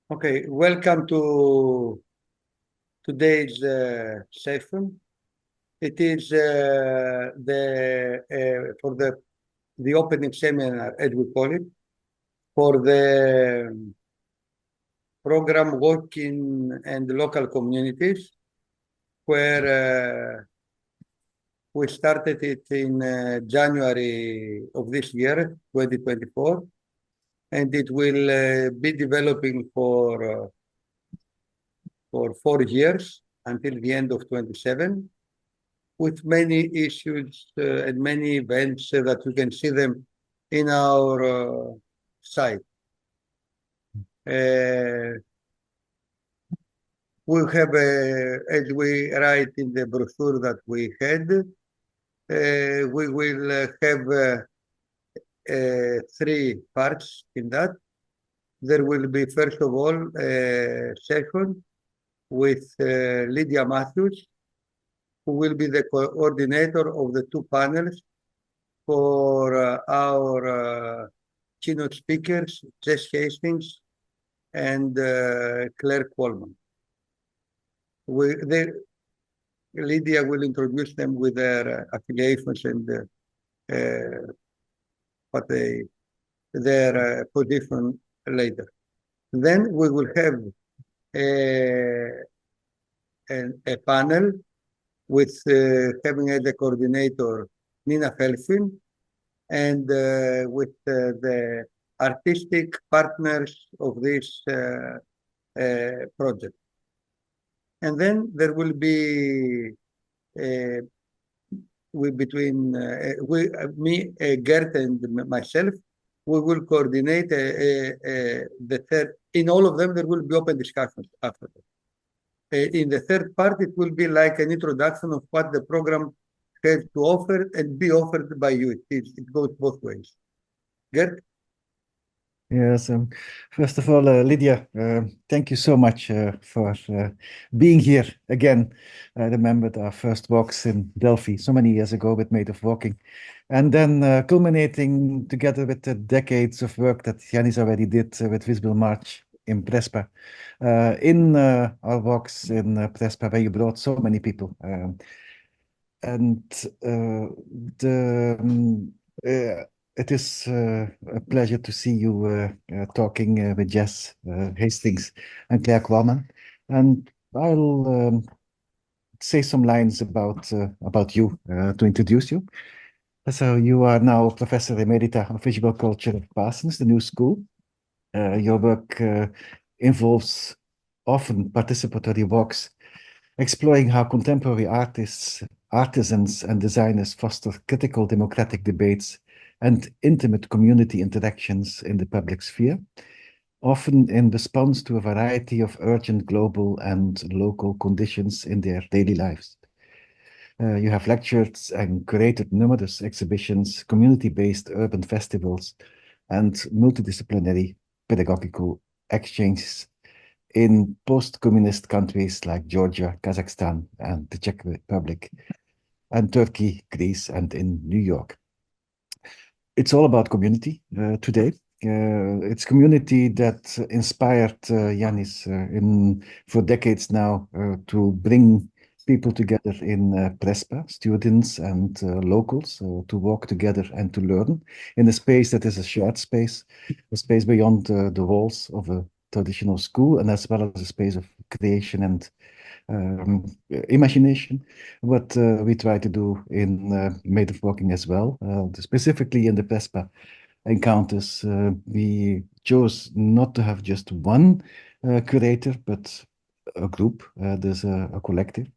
Okay, welcome to today's session. It is for the opening seminar, as we call it, for the program Working and Local Communities, where we started it in January of this year, 2024, and it will be developing for 4 years until the end of 27, with many issues and many events that you can see them in our site. We have, as we write in the brochure that we had, we will have 3 parts in that. There will be, first of all, a session with Lydia Matthews, who will be the coordinator of the 2 panels for our keynote speakers, Jez Hastings and Clare Qualmann. Lydia will introduce them with their affiliations and their position later. Then we will have a panel with having as a coordinator Nina Felshin and with the artistic partners of this project. And then there will be me, Geert, and myself. We will coordinate the third. In all of them, there will be open discussions after that. In the third part, it will be like an introduction of what the program has to offer and be offered by you. It goes both ways. Geert? Yes, first of all, Lydia, thank you so much for being here again. I remembered our first walks in Delphi so many years ago with Made of Walking, and then culminating together with the decades of work that Yannis already did with Visible March in Prespa, in our walks in Prespa, where you brought so many people. It is a pleasure to see you talking with Jez Hastings and Clare Qualmann. And I'll say some lines about you to introduce you. So you are now Professor Emerita of Visual Culture at Parsons, the new school. Your work involves often participatory walks, exploring how contemporary artists, artisans, and designers foster critical democratic debates and intimate community interactions in the public sphere, often in response to a variety of urgent global and local conditions in their daily lives. You have lectured and curated numerous exhibitions, community-based urban festivals, and multidisciplinary pedagogical exchanges in post-communist countries like Georgia, Kazakhstan, and the Czech Republic, and Turkey, Greece, and in New York. It's all about community today. It's community that inspired Yannis for decades now to bring people together in Prespa, students and locals, to walk together and to learn in a space that is a shared space, a space beyond the walls of a traditional school, and as well as a space of creation and imagination, what we try to do in Made of Walking as well. Specifically in the Prespa encounters, we chose not to have just one curator, but a group. There's a collective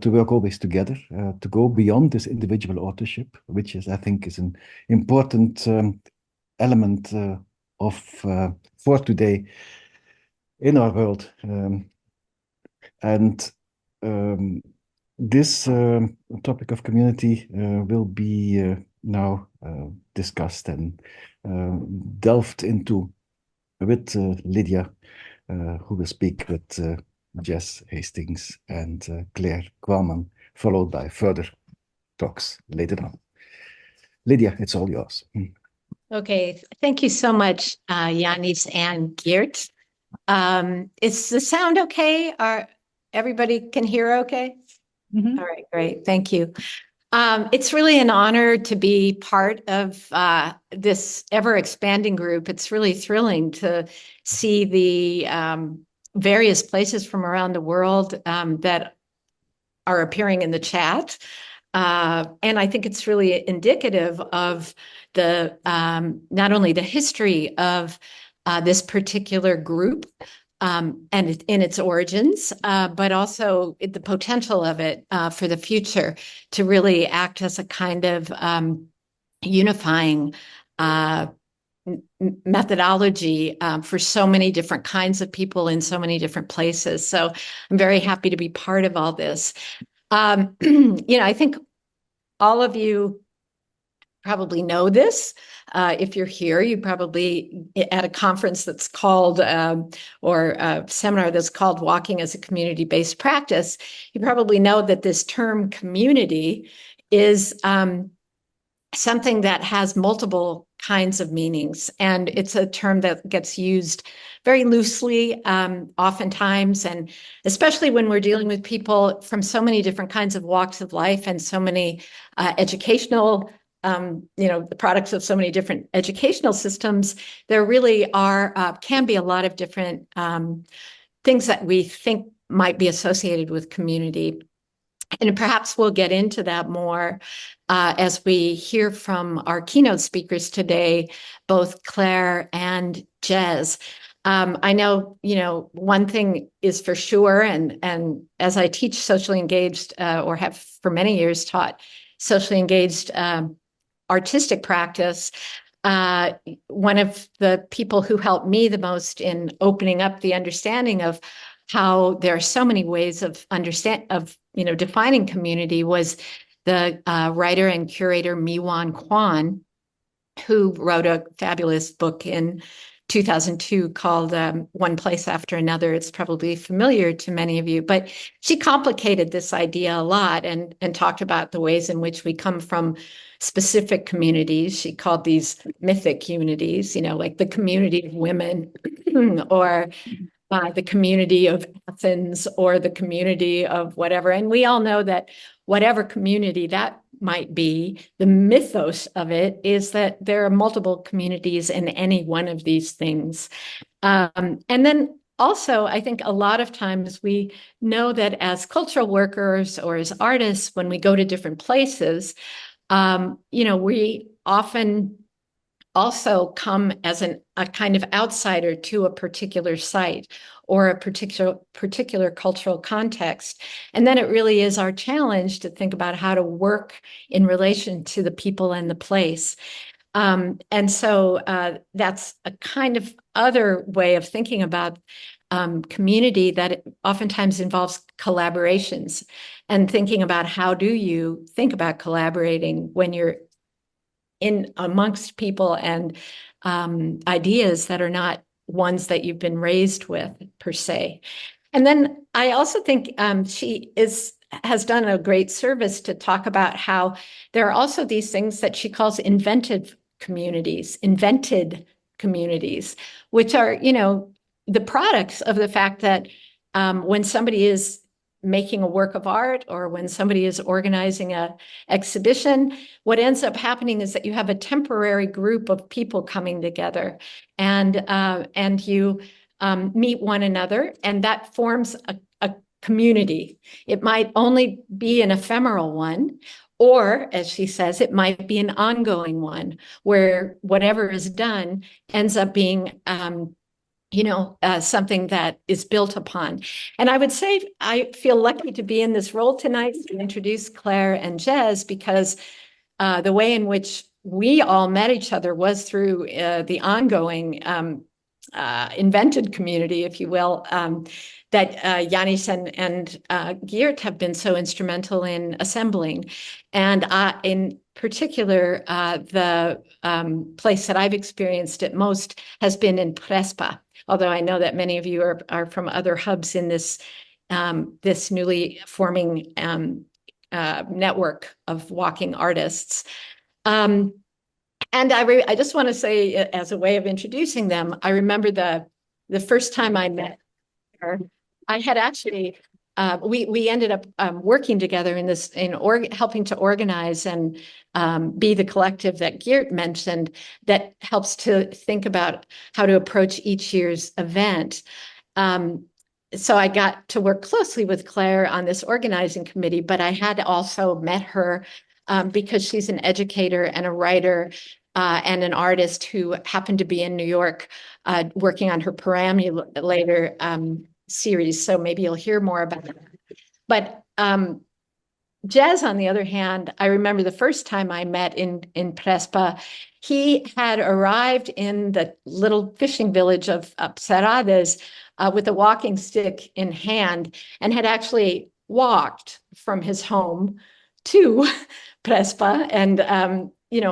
to work always together, to go beyond this individual authorship, which is, I think, is an important element for today in our world. This topic of community will be now discussed and delved into with Lydia, who will speak with Jez Hastings and Clare Qualmann, followed by further talks later on. Lydia, it's all yours. Okay, thank you so much, Yannis and Geert. Is the sound okay? Everybody can hear okay? Mhm. All right, great. Thank you. It's really an honor to be part of this ever-expanding group. It's really thrilling to see the various places from around the world that are appearing in the chat. And I think it's really indicative of the not only the history of this particular group and in its origins, but also the potential of it for the future to really act as a kind of unifying methodology for so many different kinds of people in so many different places. So I'm very happy to be part of all this. I think all of you probably know this. If you're here, you probably at a conference that's called, or a seminar that's called Walking as a Community-Based Practice, you probably know that this term community is something that has multiple kinds of meanings. And it's a term that gets used very loosely, oftentimes, and especially when we're dealing with people from so many different kinds of walks of life and so many educational, the products of so many different educational systems, there really can be a lot of different things that we think might be associated with community. And perhaps we'll get into that more as we hear from our keynote speakers today, both Clare and Jez. I know, one thing is for sure, and as I teach socially engaged, or have for many years taught socially engaged artistic practice, one of the people who helped me the most in opening up the understanding of how there are so many ways of defining community was the writer and curator Mi-Wan Kwan, who wrote a fabulous book in 2002 called One Place After Another. It's probably familiar to many of you, but she complicated this idea a lot and talked about the ways in which we come from specific communities. She called these mythic unities, like the community of women or the community of Athens or the community of whatever. And we all know that whatever community that might be, the mythos of it is that there are multiple communities in any one of these things. And then also, I think a lot of times we know that as cultural workers or as artists, when we go to different places, we often also come as a kind of outsider to a particular site or a particular cultural context. And then it really is our challenge to think about how to work in relation to the people and the place. And so that's a kind of other way of thinking about community that oftentimes involves collaborations and thinking about how do you think about collaborating when you're in amongst people and ideas that are not ones that you've been raised with per se. And then I also think she has done a great service to talk about how there are also these things that she calls invented communities, which are, the products of the fact that when somebody is making a work of art or when somebody is organizing an exhibition, what ends up happening is that you have a temporary group of people coming together and you meet one another, and that forms a community. It might only be an ephemeral one, or as she says, it might be an ongoing one where whatever is done ends up being something that is built upon. And I would say I feel lucky to be in this role tonight to introduce Clare and Jez, because the way in which we all met each other was through the ongoing invented community, if you will, that Yannis and Geert have been so instrumental in assembling. And in particular, the place that I've experienced it most has been in Prespa, although I know that many of you are from other hubs in this newly forming network of walking artists. And I just want to say, as a way of introducing them, I remember the the first time I met her, I had actually, we ended up working together in this, helping to organize and be the collective that Geert mentioned that helps to think about how to approach each year's event. So I got to work closely with Claire on this organizing committee, but I had also met her because she's an educator and a writer and an artist who happened to be in New York working on her perambulator series. So maybe you'll hear more about it. But Jez, on the other hand, I remember the first time I met in Prespa, he had arrived in the little fishing village of Pserades with a walking stick in hand and had actually walked from his home to Prespa and,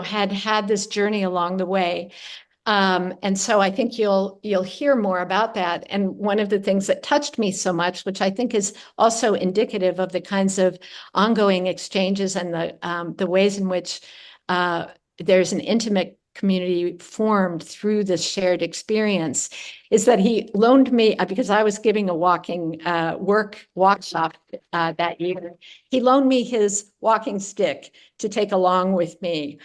had this journey along the way. And so I think you'll hear more about that. And one of the things that touched me so much, which I think is also indicative of the kinds of ongoing exchanges and the ways in which there's an intimate community formed through this shared experience, is that he loaned me, because I was giving a walking workshop that year, he loaned me his walking stick to take along with me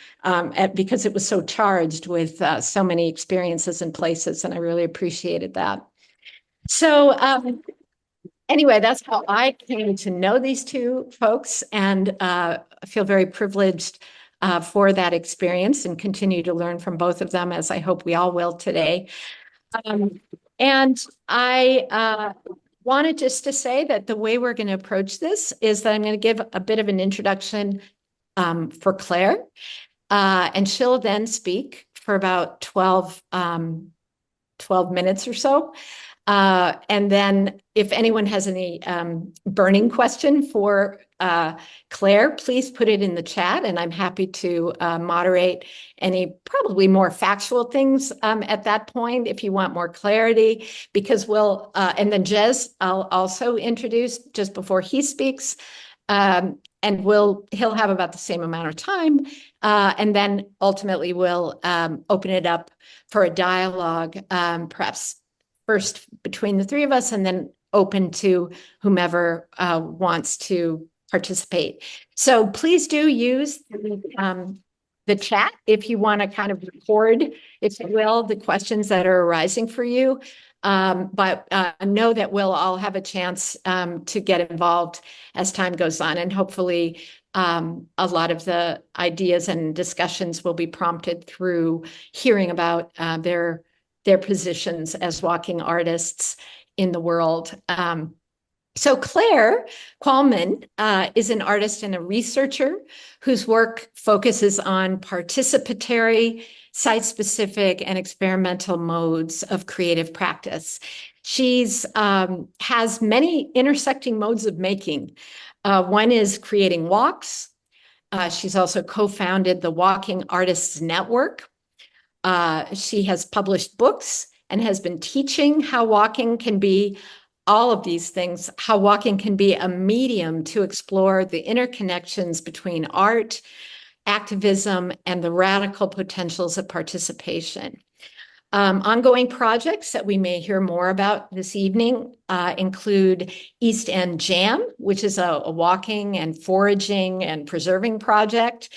because it was so charged with so many experiences and places, and I really appreciated that. So anyway, that's how I came to know these two folks, and I feel very privileged for that experience and continue to learn from both of them, as I hope we all will today. And I wanted just to say that the way we're going to approach this is that I'm going to give a bit of an introduction for Claire, and she'll then speak for about 12 minutes or so. And then if anyone has any burning question for Claire, please put it in the chat, and I'm happy to moderate any probably more factual things at that point if you want more clarity, because we'll, and then Jez, I'll also introduce just before he speaks, and he'll have about the same amount of time, and then ultimately we'll open it up for a dialogue, perhaps first between the three of us, and then open to whomever wants to participate. So please do use the chat if you want to kind of record, if you will, the questions that are arising for you. But know that we'll all have a chance to get involved as time goes on, and hopefully a lot of the ideas and discussions will be prompted through hearing about their positions as walking artists in the world. So Clare Qualmann is an artist and a researcher whose work focuses on participatory, site-specific, and experimental modes of creative practice. She's has many intersecting modes of making. One is creating walks. She's also co-founded the Walking Artists Network. She has published books and has been teaching how walking can be all of these things, how walking can be a medium to explore the interconnections between art, activism, and the radical potentials of participation. Ongoing projects that we may hear more about this evening include East End Jam, which is a walking and foraging and preserving project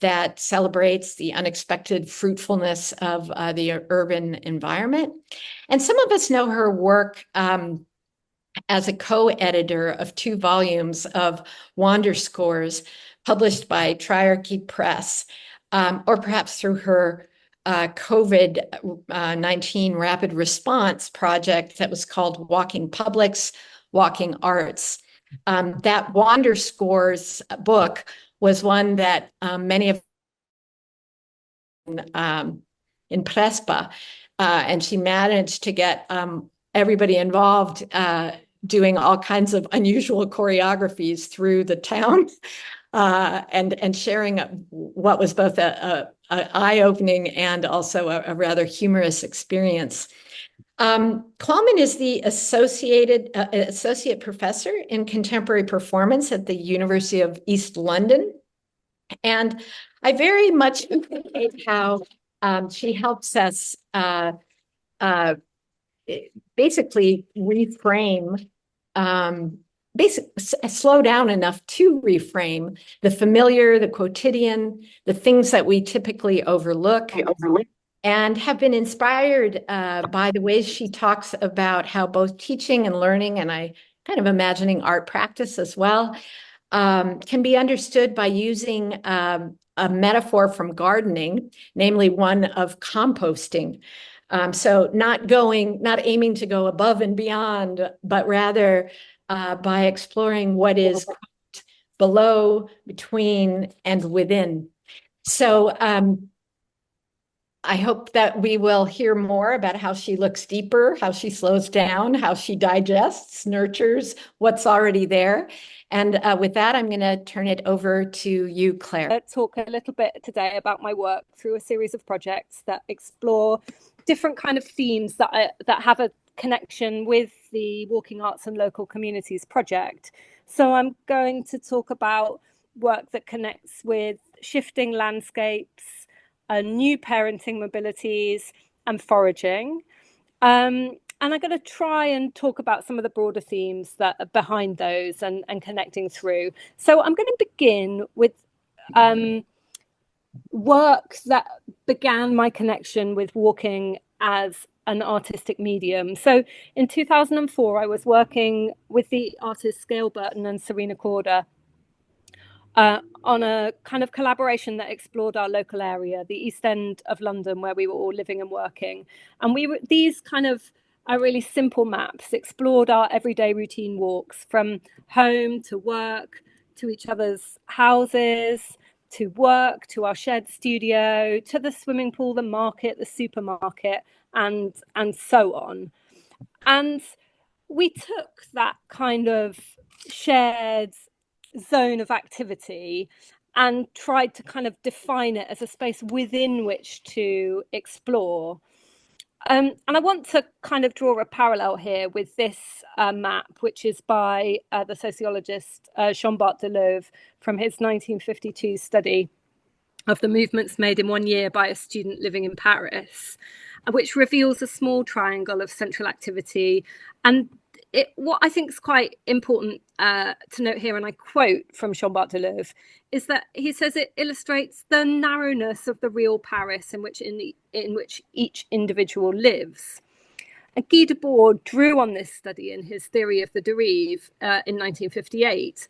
that celebrates the unexpected fruitfulness of the urban environment. And some of us know her work as a co-editor of 2 volumes of Wander Scores published by Triarchy Press, or perhaps through her COVID-19 rapid response project that was called Walking Publics, Walking Arts. That Wander Scores book was one that many of in Prespa, and she managed to get everybody involved doing all kinds of unusual choreographies through the town, and sharing what was both a eye-opening and also a rather humorous experience. Qualmann is the associate professor in contemporary performance at the University of East London, and I very much appreciate how she helps us basically reframe, slow down enough to reframe the familiar, the quotidian, the things that we typically overlook, and have been inspired by the ways she talks about how both teaching and learning, and I kind of imagining art practice as well, can be understood by using a metaphor from gardening, namely one of composting. So not aiming to go above and beyond, but rather by exploring what is below, between, and within. So I hope that we will hear more about how she looks deeper, how she slows down, how she digests, nurtures what's already there. And with that, I'm going to turn it over to you, Claire. I'll talk a little bit today about my work through a series of projects that explore different kind of themes that have a connection with the Walking Arts and Local Communities project. So I'm going to talk about work that connects with shifting landscapes, new parenting mobilities, and foraging. And I'm going to try and talk about some of the broader themes that are behind those and connecting through. So I'm going to begin with work that began my connection with walking as an artistic medium. So in 2004, I was working with the artists Gail Burton and Serena Corder on a kind of collaboration that explored our local area, the East End of London, where we were all living and working. And these kind of really simple maps explored our everyday routine walks from home to work, to each other's houses, to work, to our shared studio, to the swimming pool, the market, the supermarket, and so on. And we took that kind of shared zone of activity and tried to kind of define it as a space within which to explore. And I want to kind of draw a parallel here with this map, which is by the sociologist Jean-Bart Deleuve from his 1952 study of the movements made in 1 year by a student living in Paris, which reveals a small triangle of central activity. And what I think is quite important to note here, and I quote from Jean-Bart Deleuve, is that he says it illustrates the narrowness of the real Paris in which each individual lives. And Guy Debord drew on this study in his theory of the dérive in 1958,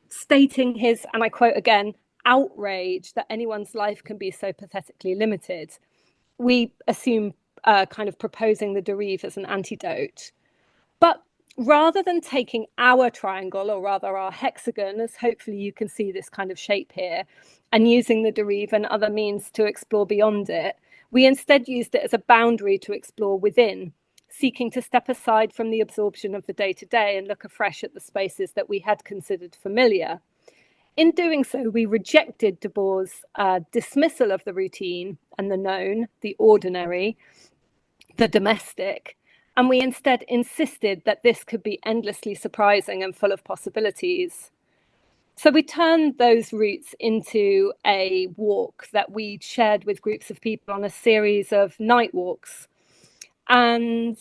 stating his, and I quote again, outrage that anyone's life can be so pathetically limited. We assume kind of proposing the dérive as an antidote. But rather than taking our triangle, or rather our hexagon, as hopefully you can see this kind of shape here, and using the dérive and other means to explore beyond it, we instead used it as a boundary to explore within, seeking to step aside from the absorption of the day-to-day and look afresh at the spaces that we had considered familiar. In doing so, we rejected Debord's dismissal of the routine and the known, the ordinary, the domestic, and we instead insisted that this could be endlessly surprising and full of possibilities. So we turned those routes into a walk that we shared with groups of people on a series of night walks. And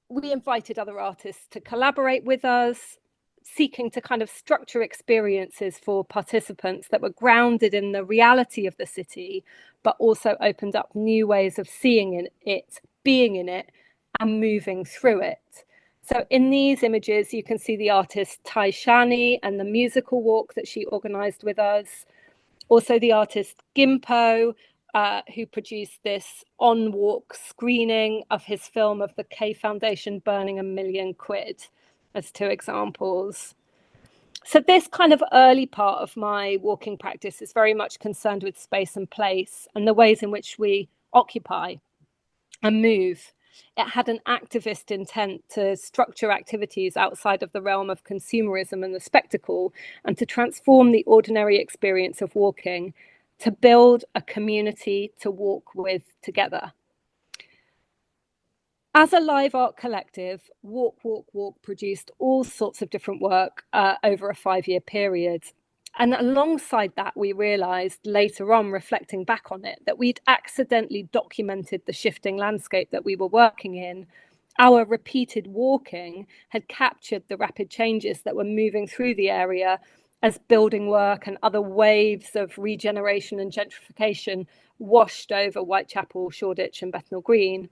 we invited other artists to collaborate with us, seeking to kind of structure experiences for participants that were grounded in the reality of the city, but also opened up new ways of seeing it, being in it, and moving through it. So in these images, you can see the artist Tai Shani and the musical walk that she organized with us. Also the artist Gimpo, who produced this on-walk screening of his film of the K Foundation burning £1 million, as two examples. So this kind of early part of my walking practice is very much concerned with space and place and the ways in which we occupy and move. It had an activist intent to structure activities outside of the realm of consumerism and the spectacle, and to transform the ordinary experience of walking, to build a community to walk with together. As a live art collective, Walk, Walk, Walk produced all sorts of different work over a 5-year period. And alongside that, we realised later on, reflecting back on it, that we'd accidentally documented the shifting landscape that we were working in. Our repeated walking had captured the rapid changes that were moving through the area as building work and other waves of regeneration and gentrification washed over Whitechapel, Shoreditch and Bethnal Green.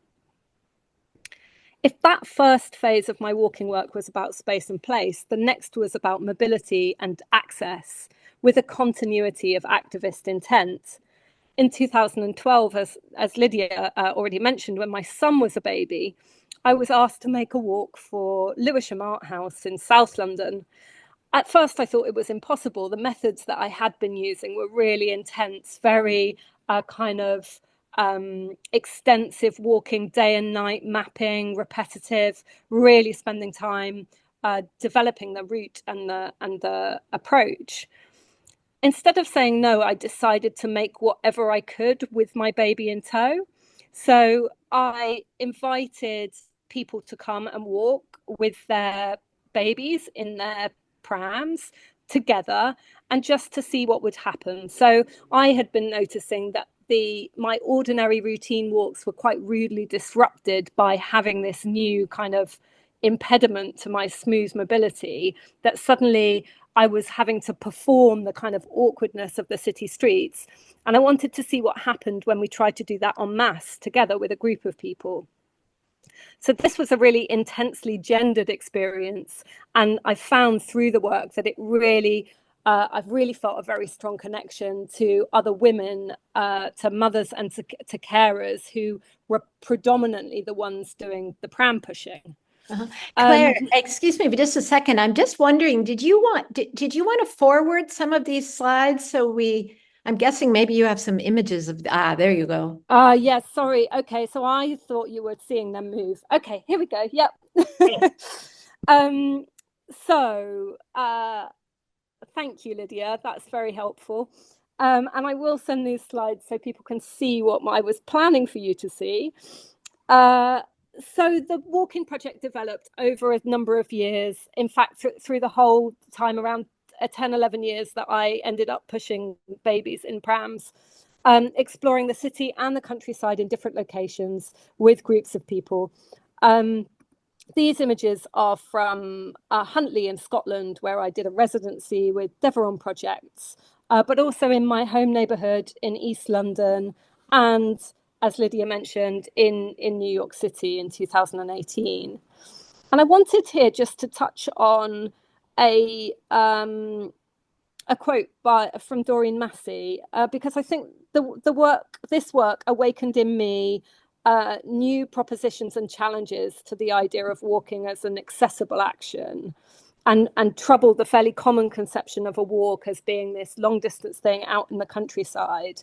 If that first phase of my walking work was about space and place, the next was about mobility and access, with a continuity of activist intent. In 2012, as Lydia already mentioned, when my son was a baby, I was asked to make a walk for Lewisham Art House in South London. At first, I thought it was impossible. The methods that I had been using were really intense, very extensive walking, day and night mapping, repetitive, really spending time developing the route and the approach. Instead of saying no, I decided to make whatever I could with my baby in tow. So I invited people to come and walk with their babies in their prams together, and just to see what would happen. So I had been noticing that my ordinary routine walks were quite rudely disrupted by having this new kind of impediment to my smooth mobility, that suddenly I was having to perform the kind of awkwardness of the city streets. And I wanted to see what happened when we tried to do that en masse together with a group of people. So this was a really intensely gendered experience. And I found through the work that it really, I've really felt a very strong connection to other women, to mothers and to carers who were predominantly the ones doing the pram pushing. Claire, excuse me for just a second. I'm just wondering, did you want to forward some of these slides so I'm guessing maybe you have some images of, there you go. Yes, sorry. Okay, so I thought you were seeing them move. Okay, here we go. Yep. So thank you, Lydia. That's very helpful. And I will send these slides so people can see what I was planning for you to see. So the walking project developed over a number of years. In fact, through the whole time, around 10, 11 years that I ended up pushing babies in prams, exploring the city and the countryside in different locations with groups of people. These images are from Huntly in Scotland, where I did a residency with Deveron Projects, but also in my home neighbourhood in East London, and as Lydia mentioned, in New York City in 2018. And I wanted here just to touch on a quote from Doreen Massey, because I think this work awakened in me new propositions and challenges to the idea of walking as an accessible action, and troubled the fairly common conception of a walk as being this long distance thing out in the countryside.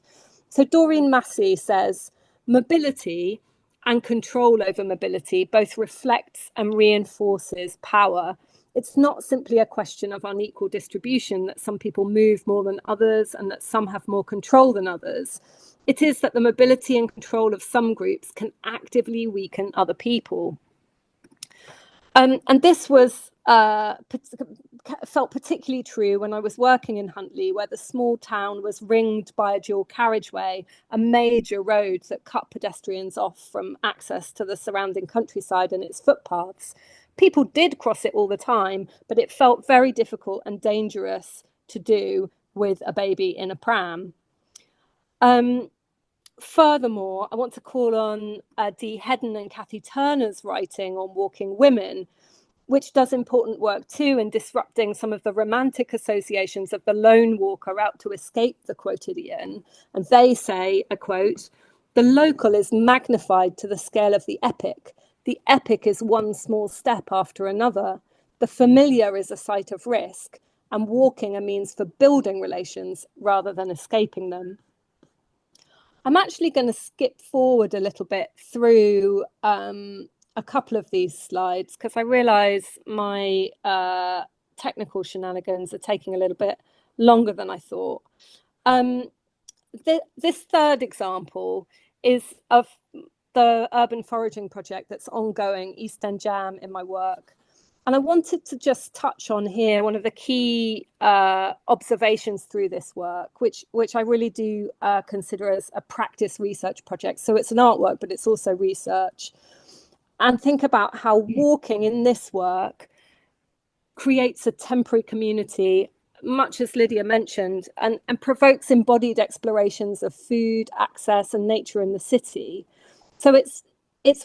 So Doreen Massey says, mobility and control over mobility both reflects and reinforces power. It's not simply a question of unequal distribution, that some people move more than others and that some have more control than others. It is that the mobility and control of some groups can actively weaken other people. And this was felt particularly true when I was working in Huntly, where the small town was ringed by a dual carriageway, a major road that cut pedestrians off from access to the surrounding countryside and its footpaths. People did cross it all the time, but it felt very difficult and dangerous to do with a baby in a pram. Furthermore, I want to call on Dee Hedden and Kathy Turner's writing on walking women, which does important work too in disrupting some of the romantic associations of the lone walker out to escape the quotidian. And they say, a quote, "The local is magnified to the scale of the epic. The epic is one small step after another. The familiar is a site of risk, and walking a means for building relations rather than escaping them." I'm actually going to skip forward a little bit through a couple of these slides, because I realise my technical shenanigans are taking a little bit longer than I thought. This third example is of the urban foraging project that's ongoing, East End Jam, in my work. And I wanted to just touch on here one of the key observations through this work, which I really do consider as a practice research project. So it's an artwork, but it's also research. And think about how walking in this work creates a temporary community, much as Lydia mentioned, and provokes embodied explorations of food, access, and nature in the city. So it's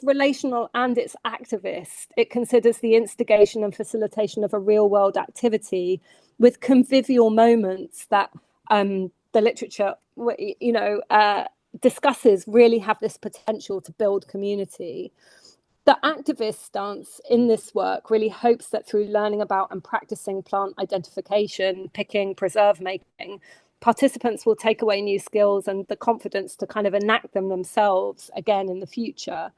relational and it's activist. It considers the instigation and facilitation of a real world activity with convivial moments that the literature, discusses really have this potential to build community. The activist stance in this work really hopes that through learning about and practicing plant identification, picking, preserve making, participants will take away new skills and the confidence to kind of enact them themselves again in the future.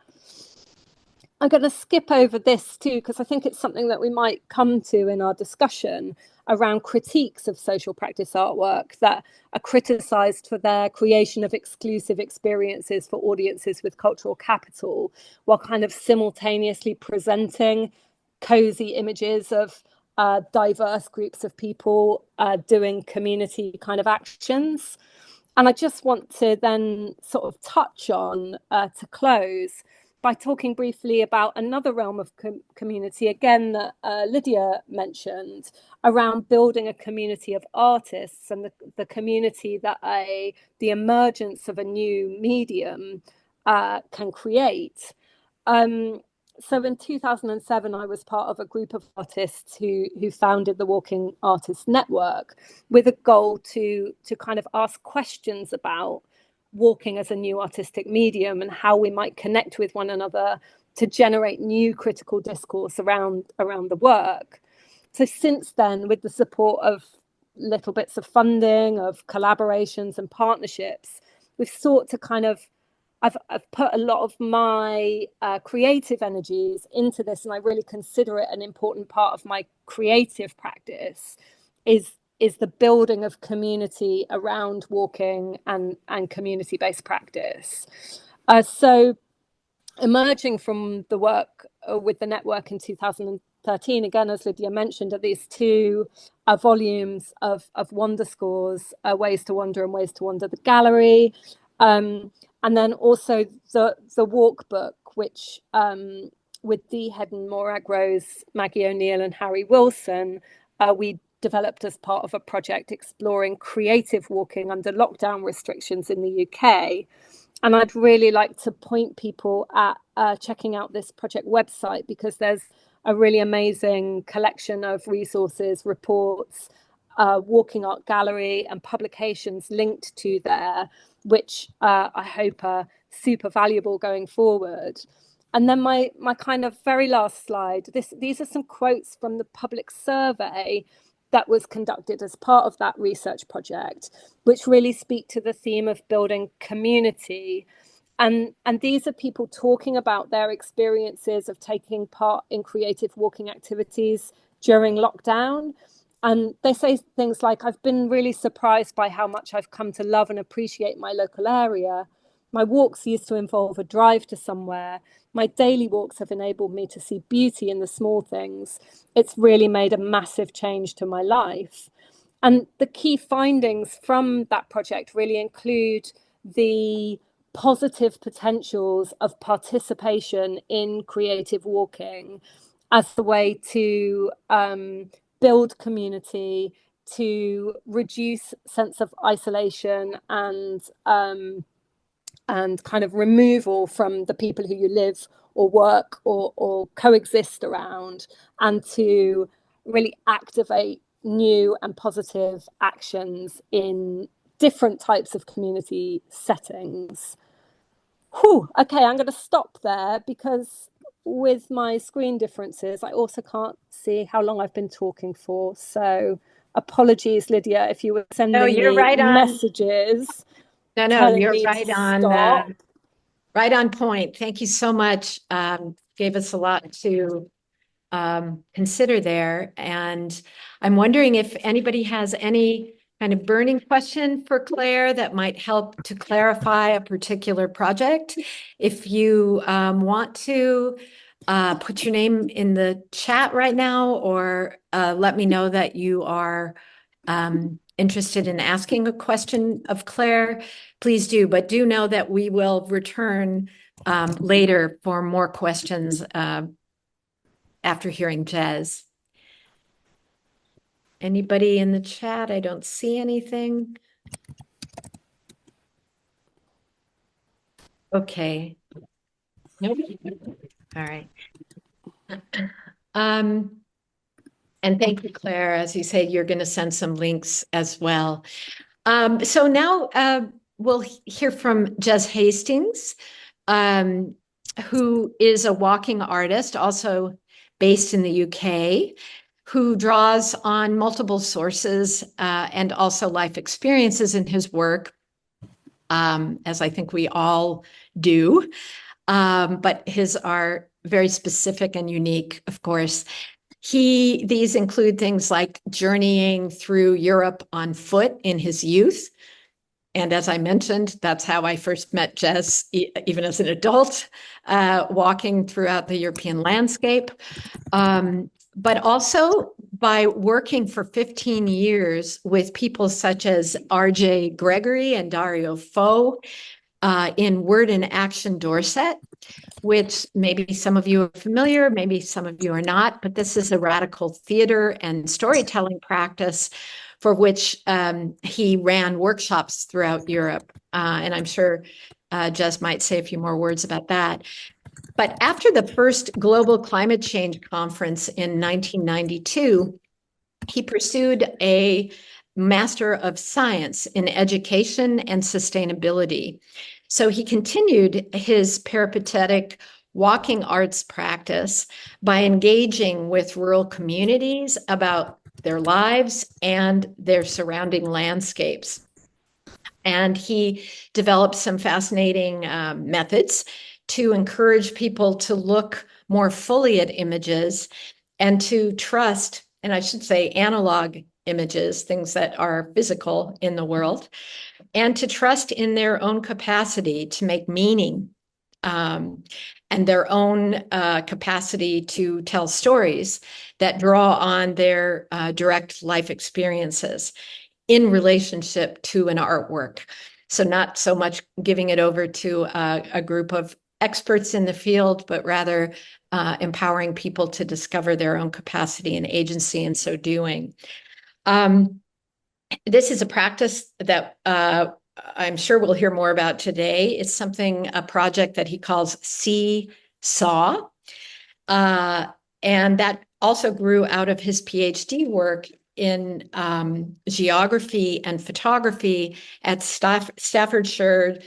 I'm going to skip over this too, because I think it's something that we might come to in our discussion around critiques of social practice artwork that are criticised for their creation of exclusive experiences for audiences with cultural capital, while kind of simultaneously presenting cosy images of diverse groups of people doing community kind of actions. And I just want to then sort of touch on, to close, by talking briefly about another realm of community, again, that Lydia mentioned, around building a community of artists and the community that the emergence of a new medium can create. So in 2007, I was part of a group of artists who founded the Walking Artists Network with a goal to kind of ask questions about walking as a new artistic medium and how we might connect with one another to generate new critical discourse around the work. So since then, with the support of little bits of funding, of collaborations and partnerships, we've sought to kind of, I've put a lot of my creative energies into this, and I really consider it an important part of my creative practice, is the building of community around walking and community-based practice. So emerging from the work with the network in 2013, again, as Lydia mentioned, are these two volumes of Wander Scores, Ways to Wander and Ways to Wander the Gallery. And then also the Walk book, which with Dee Hedden, Morag Rose, Maggie O'Neill and Harry Wilson, we developed as part of a project exploring creative walking under lockdown restrictions in the UK. And I'd really like to point people at checking out this project website, because there's a really amazing collection of resources, reports, walking art gallery and publications linked to there, which I hope are super valuable going forward. And then my kind of very last slide, these are some quotes from the public survey that was conducted as part of that research project, which really speak to the theme of building community. And these are people talking about their experiences of taking part in creative walking activities during lockdown. And they say things like, I've been really surprised by how much I've come to love and appreciate my local area. My walks used to involve a drive to somewhere. My daily walks have enabled me to see beauty in the small things. It's really made a massive change to my life. And the key findings from that project really include the positive potentials of participation in creative walking as the way to build community, to reduce sense of isolation and kind of removal from the people who you live or work or coexist around, and to really activate new and positive actions in different types of community settings. Whew, okay, I'm going to stop there, because with my screen differences, I also can't see how long I've been talking for. So apologies, Lydia, if you were sending me messages. No, you're right on point. Thank you so much. Gave us a lot to consider there. And I'm wondering if anybody has any kind of burning question for Claire that might help to clarify a particular project. If you want to put your name in the chat right now, or let me know that you are interested in asking a question of Claire, please do. But do know that we will return later for more questions after hearing Jez. Anybody in the chat? I don't see anything. Okay. Nope. All right. And thank you, Claire. As you said, you're going to send some links as well. So now we'll hear from Jez Hastings, who is a walking artist, also based in the UK, who draws on multiple sources and also life experiences in his work, as I think we all do. But his are very specific and unique, of course. These include things like journeying through Europe on foot in his youth. And as I mentioned, that's how I first met Jez, even as an adult, walking throughout the European landscape. But also by working for 15 years with people such as R.J. Gregory and Dario Fo in Word in Action Dorset, which maybe some of you are familiar, maybe some of you are not, but this is a radical theater and storytelling practice for which he ran workshops throughout Europe. And I'm sure Jez might say a few more words about that. But after the first Global Climate Change Conference in 1992, he pursued a Master of Science in Education and Sustainability. So he continued his peripatetic walking arts practice by engaging with rural communities about their lives and their surrounding landscapes. And he developed some fascinating methods to encourage people to look more fully at images and to trust, and I should say analog images, things that are physical in the world, and to trust in their own capacity to make meaning and their own capacity to tell stories that draw on their direct life experiences in relationship to an artwork. So not so much giving it over to a group of experts in the field, but rather empowering people to discover their own capacity and agency in so doing. This is a practice that I'm sure we'll hear more about today. It's a project that he calls See-Saw. And that also grew out of his PhD work in geography and photography at Staffordshire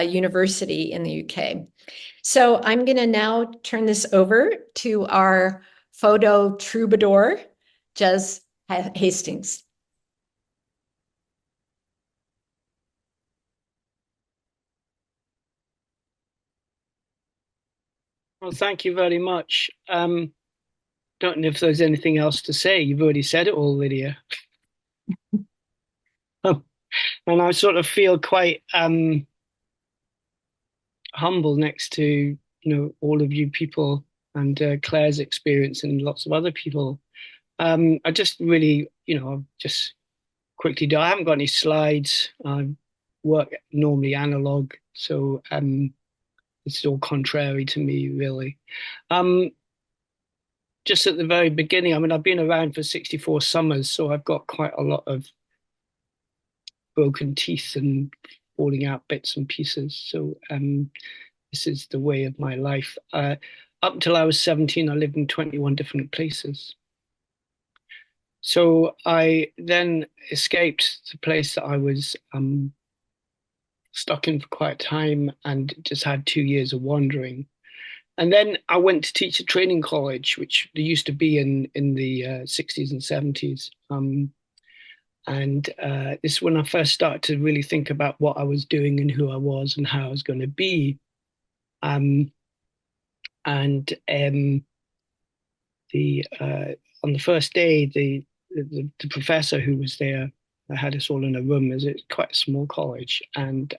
University in the UK. So I'm going to now turn this over to our photo troubadour, Jez Hastings. Well, thank you very much. Don't know if there's anything else to say. You've already said it all, Lydia. And I sort of feel quite humble next to all of you people and Claire's experience and lots of other people. I just really, just quickly do. I haven't got any slides. I work normally analog, so it's all contrary to me, really. Just at the very beginning, I mean, I've been around for 64 summers, so I've got quite a lot of broken teeth and falling out bits and pieces. So this is the way of my life. Up until I was 17, I lived in 21 different places. So I then escaped the place that I was stuck in for quite a time and just had 2 years of wandering. And then I went to teach at training college, which there used to be in the 60s and 70s. This is when I first started to really think about what I was doing and who I was and how I was going to be. On the first day, the professor who was there had us all in a room. It's quite a small college, and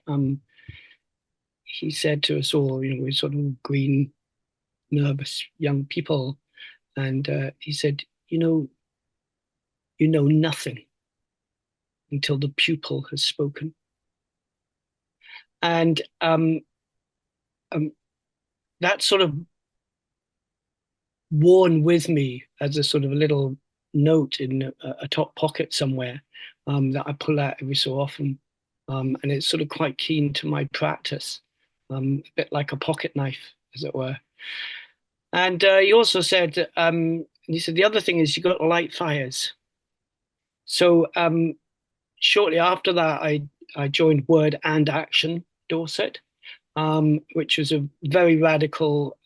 he said to us all, we're sort of green nervous young people. And he said, you know nothing until the pupil has spoken. And that sort of worn with me as a sort of a little note in a top pocket somewhere that I pull out every so often. And it's sort of quite keen to my practice, a bit like a pocket knife, as it were. And he also said, the other thing is you got to light fires. So shortly after that, I joined Word and Action Dorset, which was a very radical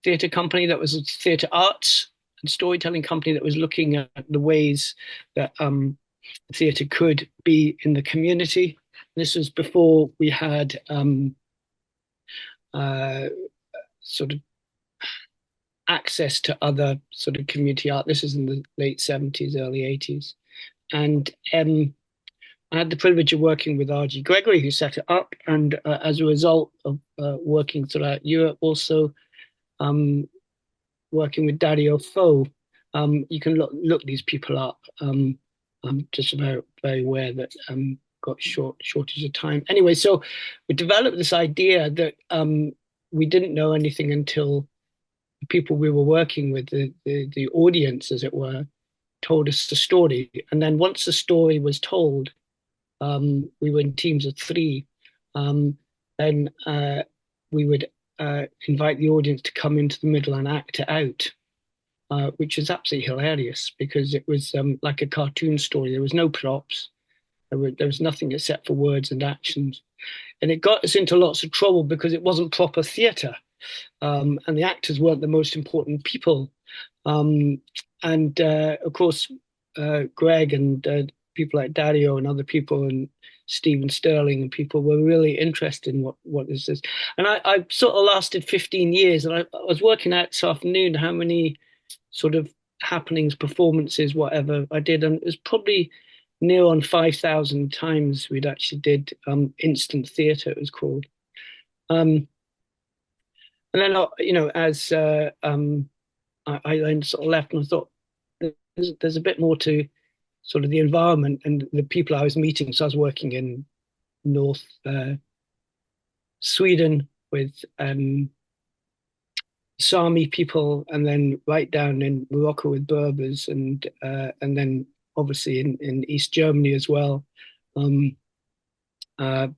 theatre company that was a theatre arts and storytelling company that was looking at the ways that theatre could be in the community. This was before we had sort of access to other sort of community art. This is in the late 70s, early 80s. And I had the privilege of working with R.G. Gregory, who set it up. And as a result of working throughout Europe, also working with Dario Fo, you can look these people up. I'm just very, very aware that got shortage of time. Anyway, so we developed this idea that we didn't know anything until the people we were working with, the audience, as it were, told us the story. And then once the story was told, we were in teams of 3. Then we would invite the audience to come into the middle and act it out, which is absolutely hilarious because it was like a cartoon story. There was no props. There was nothing except for words and actions. And it got us into lots of trouble because it wasn't proper theatre. And the actors weren't the most important people. Of course, Greg and people like Dario and other people and Stephen Sterling and people were really interested in what is this. And I sort of lasted 15 years, and I was working out this afternoon how many sort of happenings, performances, whatever I did, and it was probably near on 5,000 times we'd actually did instant theatre, it was called. And then, as I then sort of left and I thought, there's a bit more to sort of the environment and the people I was meeting. So I was working in North Sweden with Sami people, and then right down in Morocco with Berbers, and then obviously in East Germany as well,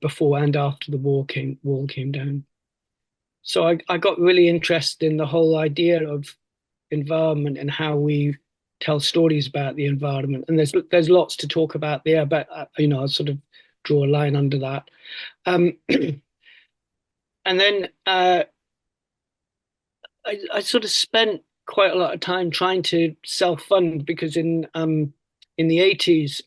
before and after the wall came down. So I got really interested in the whole idea of environment and how we tell stories about the environment. And there's lots to talk about there, but I'll sort of draw a line under that. And then I sort of spent quite a lot of time trying to self-fund, because in the 80s,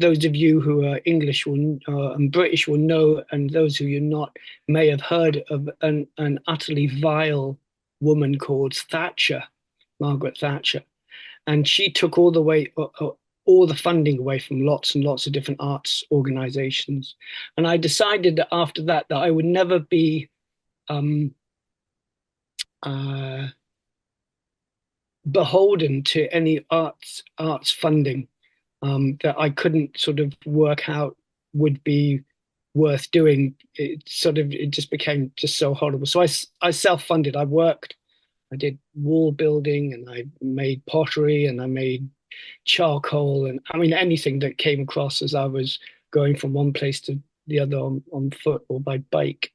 those of you who are English and British will know, and those who you're not may have heard of an utterly vile woman called Margaret Thatcher. And she took all the funding away from lots and lots of different arts organizations. And I decided that after that I would never be beholden to any arts funding that I couldn't sort of work out would be worth doing. It just became just so horrible. So I self-funded. I worked, I did wall building, and I made pottery, and I made charcoal, and I mean anything that came across as I was going from one place to the other on foot or by bike.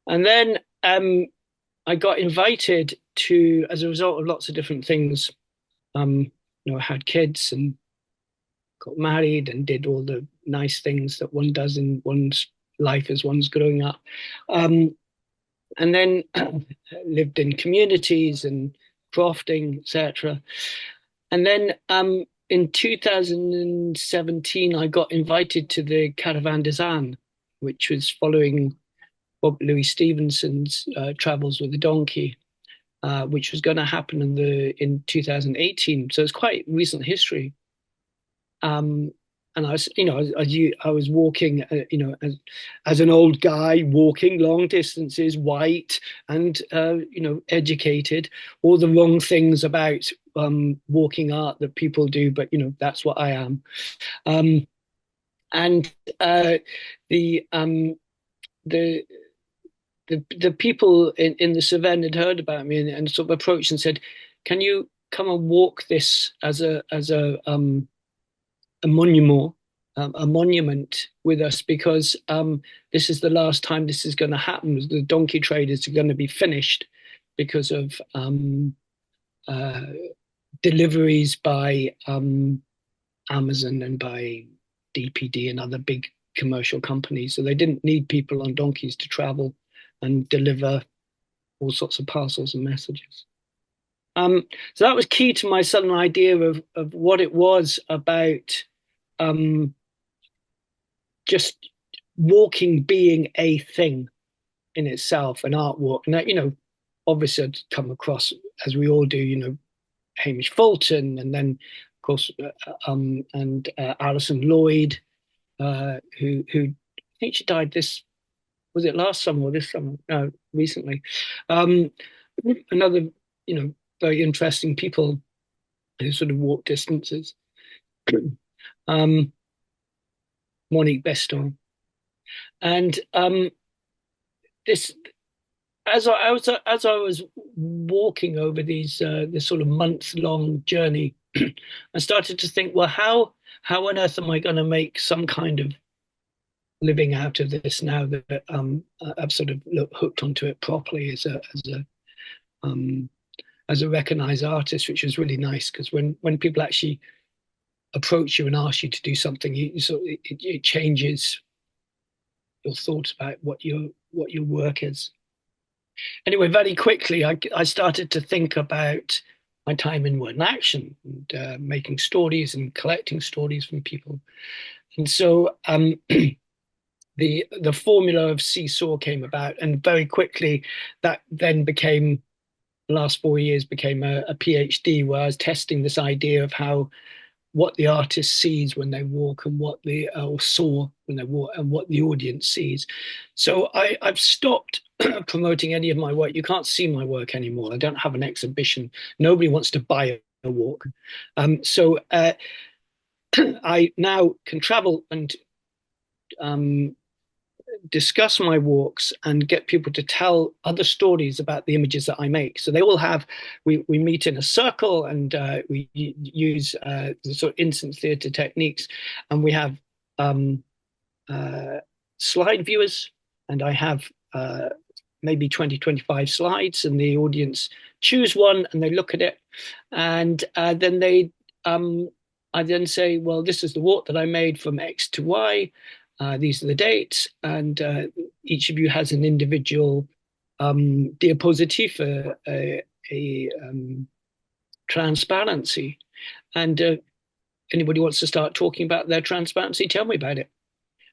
And then I got invited to, as a result of lots of different things, I had kids and got married and did all the nice things that one does in one's life as one's growing up. And then lived in communities and crafting, etc. And then in 2017, I got invited to the Caravan des Ânes, which was following Bob Louis Stevenson's Travels with a Donkey, which was going to happen in 2018. So it's quite recent history. And I was, I was walking, as an old guy walking long distances, white and educated, all the wrong things about walking art that people do, but that's what I am. And the people in the Cevennes had heard about me and sort of approached and said, "Can you come and walk this as a monument with us, because this is the last time this is going to happen. The donkey traders are going to be finished because of deliveries by Amazon and by DPD and other big commercial companies. So they didn't need people on donkeys to travel and deliver all sorts of parcels and messages." So that was key to my sudden idea of what it was about just walking being a thing in itself, an artwork. And that, obviously I'd come across, as we all do, Hamish Fulton, and then of course and Alison Lloyd, who I think she died was it last summer or this summer? No, recently. Another, very interesting people who sort of walk distances. Monique Beston. And this, as I was walking over this sort of month-long journey, I started to think, well, how on earth am I going to make some kind of living out of this now that I've sort of hooked onto it properly as a recognized artist, which was really nice, because when people actually approach you and ask you to do something, it changes your thoughts about what your work is. Anyway, very quickly, I started to think about my time in One Action and making stories and collecting stories from people. And so the formula of Seesaw came about, and very quickly that then became, the last 4 years became a PhD, where I was testing this idea of what the artist sees when they walk, and what or saw when they walk, and what the audience sees. So I've stopped promoting any of my work. You can't see my work anymore. I don't have an exhibition. Nobody wants to buy a walk. So I now can travel and discuss my walks and get people to tell other stories about the images that I make. So they will have, we meet in a circle, and we use the sort of instant theatre techniques, and we have slide viewers, and I have maybe 20, 25 slides, and the audience choose one and they look at it, and then I then say, well, this is the walk that I made from X to Y. These are the dates, and each of you has an individual diapositive, a transparency. And anybody wants to start talking about their transparency, tell me about it.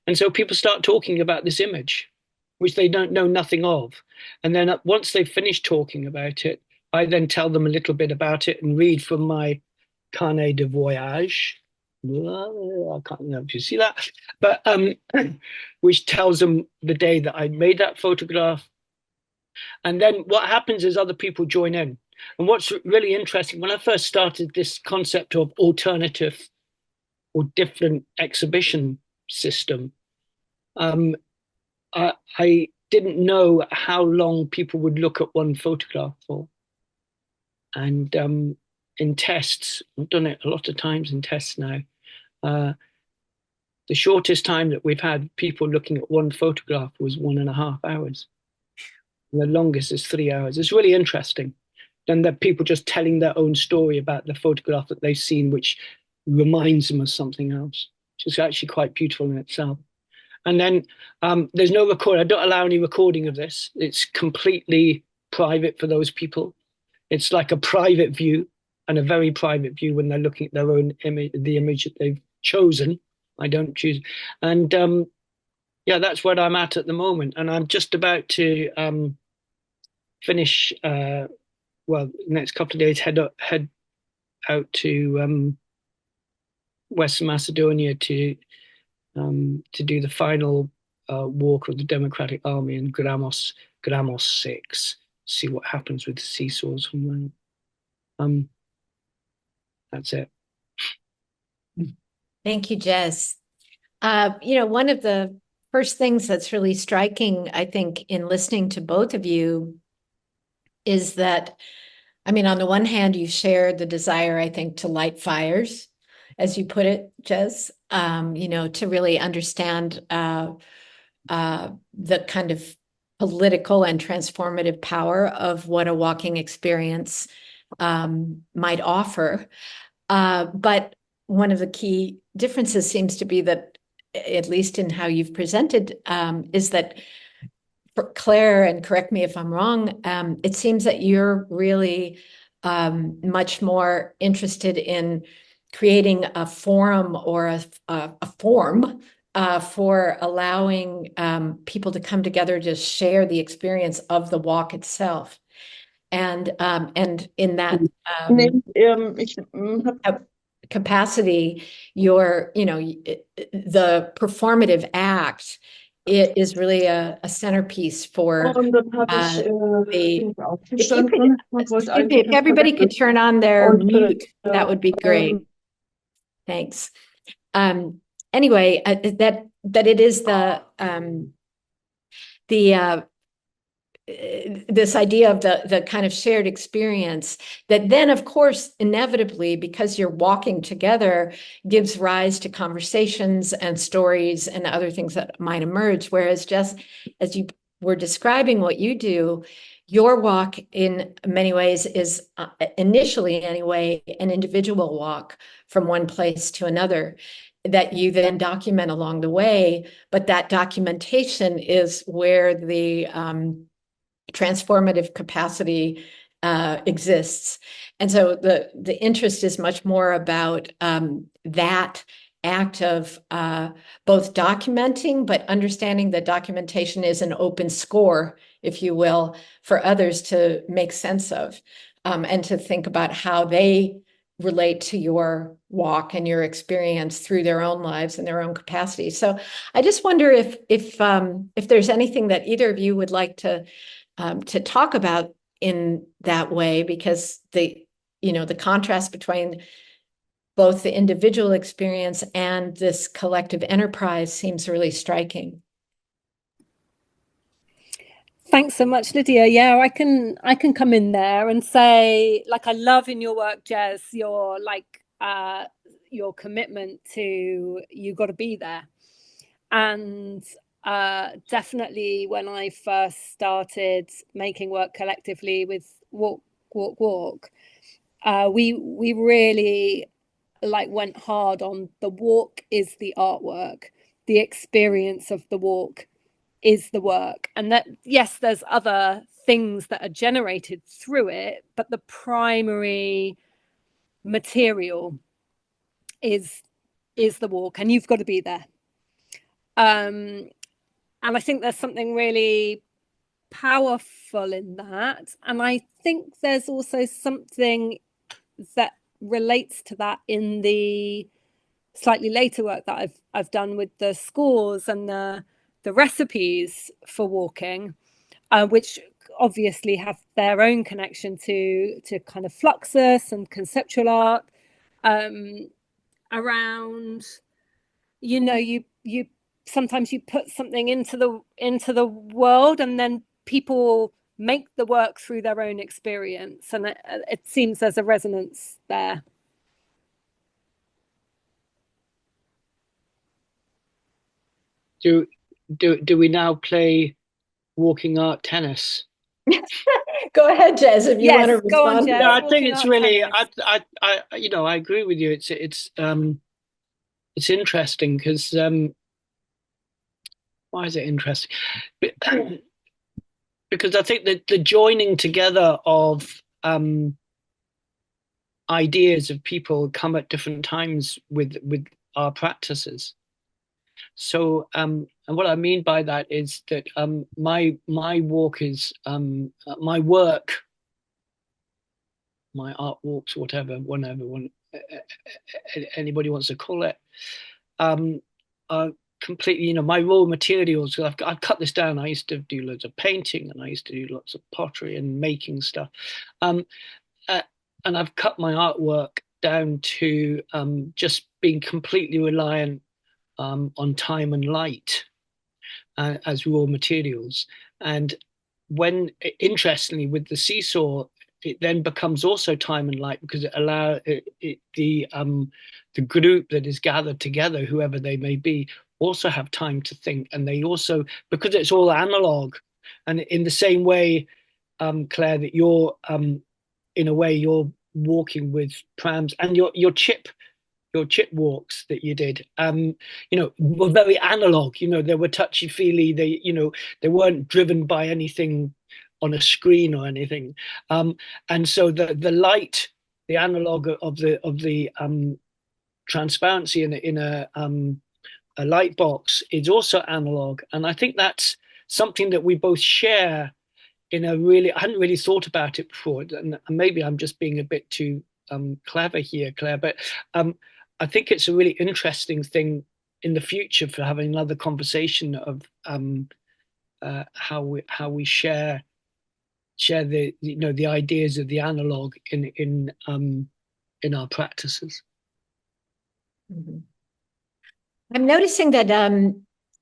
And so people start talking about this image, which they don't know nothing of. And then once they've finished talking about it, I then tell them a little bit about it and read from my carnet de voyage. I can't know if you see that, but which tells them the day that I made that photograph. And then what happens is other people join in. And what's really interesting, when I first started this concept of alternative or different exhibition system, I didn't know how long people would look at one photograph for. And in tests, I've done it a lot of times in tests now, the shortest time that we've had people looking at one photograph was 1.5 hours. And the longest is 3 hours. It's really interesting. And that people just telling their own story about the photograph that they've seen, which reminds them of something else, which is actually quite beautiful in itself. And then there's no record. I don't allow any recording of this. It's completely private for those people. It's like a private view, and a very private view when they're looking at their own image, the image that they've chosen. I don't choose. And yeah, that's where I'm at the moment. And I'm just about to finish, well, next couple of days, head out to Western Macedonia to do the final walk of the Democratic Army in Gramos 6. See what happens with the seesaws from there. That's it. Thank you, Jez. One of the first things that's really striking, I think, in listening to both of you is that, I mean, on the one hand, you share the desire, I think, to light fires, as you put it, Jez, to really understand the kind of political and transformative power of what a walking experience might offer. But one of the key differences seems to be that, at least in how you've presented, is that for Claire, and correct me if I'm wrong, it seems that you're really much more interested in creating a forum or a form for allowing people to come together to share the experience of the walk itself. And in that capacity, the performative act, it is really a centerpiece for if everybody could turn on their mute, that would be great. Thanks. Anyway, that it is this idea of the kind of shared experience that then, of course, inevitably, because you're walking together, gives rise to conversations and stories and other things that might emerge. Whereas just as you were describing what you do, your walk in many ways is initially anyway, an individual walk from one place to another that you then document along the way. But that documentation is where the transformative capacity exists. And so the interest is much more about that act of both documenting, but understanding that documentation is an open score, if you will, for others to make sense of, and to think about how they relate to your walk and your experience through their own lives and their own capacity. So I just wonder if there's anything that either of you would like to talk about in that way, because the contrast between both the individual experience and this collective enterprise seems really striking. Thanks so much, Lydia. Yeah, I can come in there and say, like, I love in your work, Jez, your commitment to, you got to be there. And definitely when I first started making work collectively with Walk, we really went hard on the walk is the artwork, the experience of the walk is the work, and that, yes, there's other things that are generated through it, but the primary material is the walk, and you've got to be there. And I think there's something really powerful in that, and I think there's also something that relates to that in the slightly later work that I've done with the scores and the recipes for walking, which obviously have their own connection to kind of fluxus and conceptual art, around, you sometimes you put something into the world and then people make the work through their own experience, and it seems there's a resonance there. Do we now play walking art tennis? Go ahead, Jez, if you want to respond. Go on, Jez. No, I think it's really, I agree with you. It's interesting because why is it interesting? Because I think that the joining together of ideas of people come at different times with our practices. So, and what I mean by that is that my walk is my work, my art walks, whenever anybody wants to call it, are completely, you know, my raw materials. I've cut this down. I used to do loads of painting, and I used to do lots of pottery and making stuff. And I've cut my artwork down to just being completely reliant on time and light as raw materials. And when, interestingly, with the seesaw, it then becomes also time and light, because it allows the group that is gathered together, whoever they may be, also have time to think. And they also, because it's all analog, and in the same way, Claire, that you're in a way you're walking with prams, and your chip walks that you did, you know, were very analog. You know, they were touchy feely. They, you know, they weren't driven by anything on a screen or anything. And so the light, the analog of the transparency in a light box is also analog. And I think that's something that we both share in a really, I hadn't really thought about it before. And maybe I'm just being a bit too clever here, Claire, but I think it's a really interesting thing in the future for having another conversation of how we share the, you know, the ideas of the analog in our practices. Mm-hmm. I'm noticing that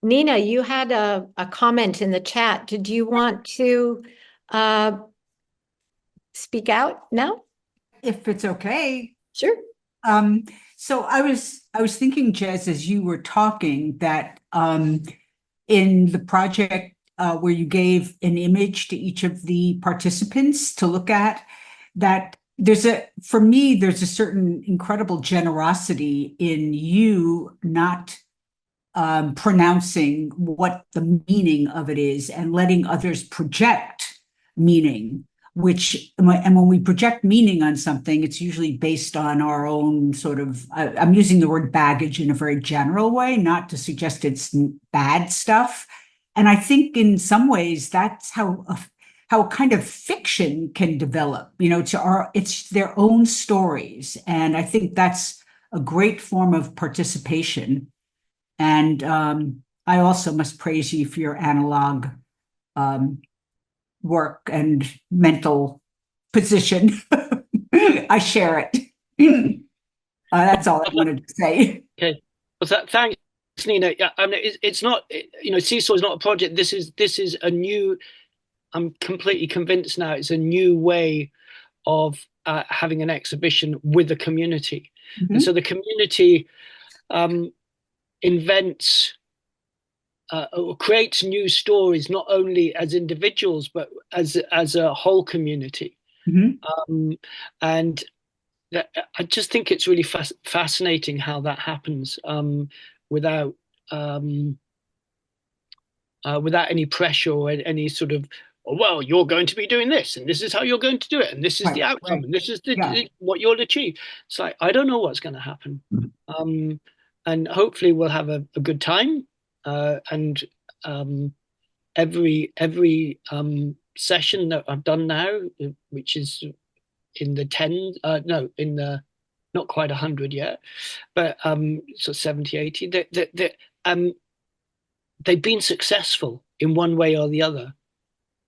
Nina, you had a comment in the chat. Did you want to speak out now? If it's okay. Sure. So I was thinking, Jez, as you were talking, that in the project where you gave an image to each of the participants to look at, that for me, there's a certain incredible generosity in you not pronouncing what the meaning of it is and letting others project meaning. And when we project meaning on something, it's usually based on our own sort of, I'm using the word baggage in a very general way, not to suggest it's bad stuff. And I think in some ways that's how a kind of fiction can develop, you know, it's their own stories. And I think that's a great form of participation. And I also must praise you for your analog work and mental position. I share it. That's all I wanted to say. Okay. Well, thanks, Nina. Yeah, I mean, it's not, you know, Seesaw is not a project. This is a new, I'm completely convinced now, it's a new way of having an exhibition with the community. Mm-hmm. And so the community invents or creates new stories, not only as individuals, but as a whole community. Mm-hmm. And I just think it's really fascinating how that happens without any pressure or any sort of, oh, well, you're going to be doing this, and this is how you're going to do it, and this is the outcome, and this is what you'll achieve. It's like, I don't know what's going to happen. And hopefully we'll have a good time. And every session that I've done now, which is in the 10, in the not quite 100 yet, but so 70, 80, they've been successful in one way or the other.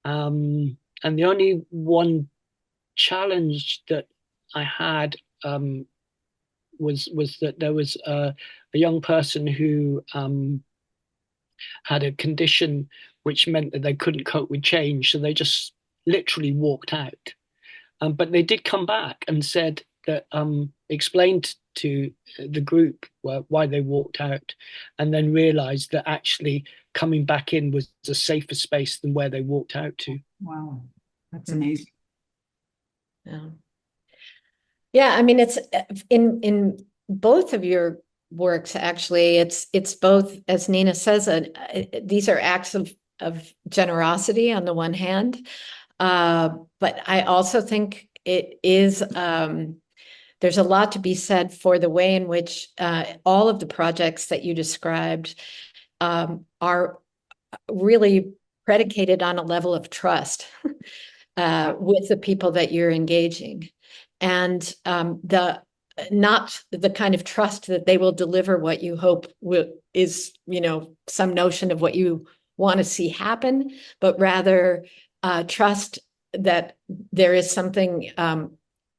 And the only one challenge that I had was that there was a young person who had a condition which meant that they couldn't cope with change, so they just literally walked out. But they did come back and said that, explained to the group why they walked out, and then realized that actually coming back in was a safer space than where they walked out to. Wow, that's amazing. Yeah, I mean, it's in both of your works, actually. It's both, as Nina says, these are acts of generosity on the one hand, but I also think it is there's a lot to be said for the way in which all of the projects that you described are really predicated on a level of trust with the people that you're engaging. And not the kind of trust that they will deliver what you hope is, some notion of what you want to see happen, but rather trust that there is something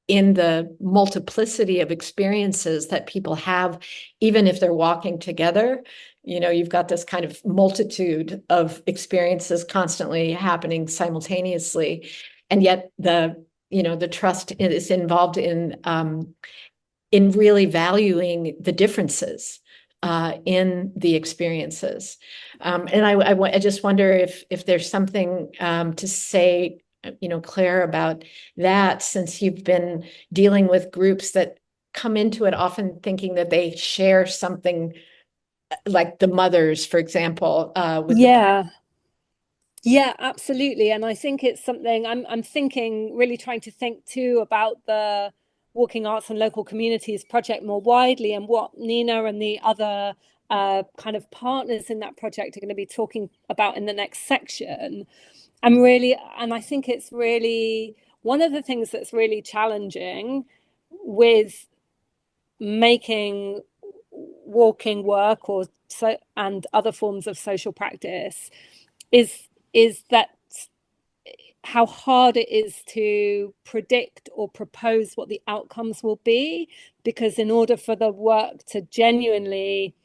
in the multiplicity of experiences that people have, even if they're walking together. You've got this kind of multitude of experiences constantly happening simultaneously, and yet the trust is involved in really valuing the differences in the experiences. And I just wonder if there's something to say, Claire, about that, since you've been dealing with groups that come into it often thinking that they share something, like the mothers, for example. Yeah, absolutely. And I think it's something I'm thinking, really trying to think too about the Walking Arts and Local Communities project more widely, and what Nina and the other kind of partners in that project are going to be talking about in the next section. And I think it's really one of the things that's really challenging with making walking work and other forms of social practice is that how hard it is to predict or propose what the outcomes will be, because in order for the work to genuinely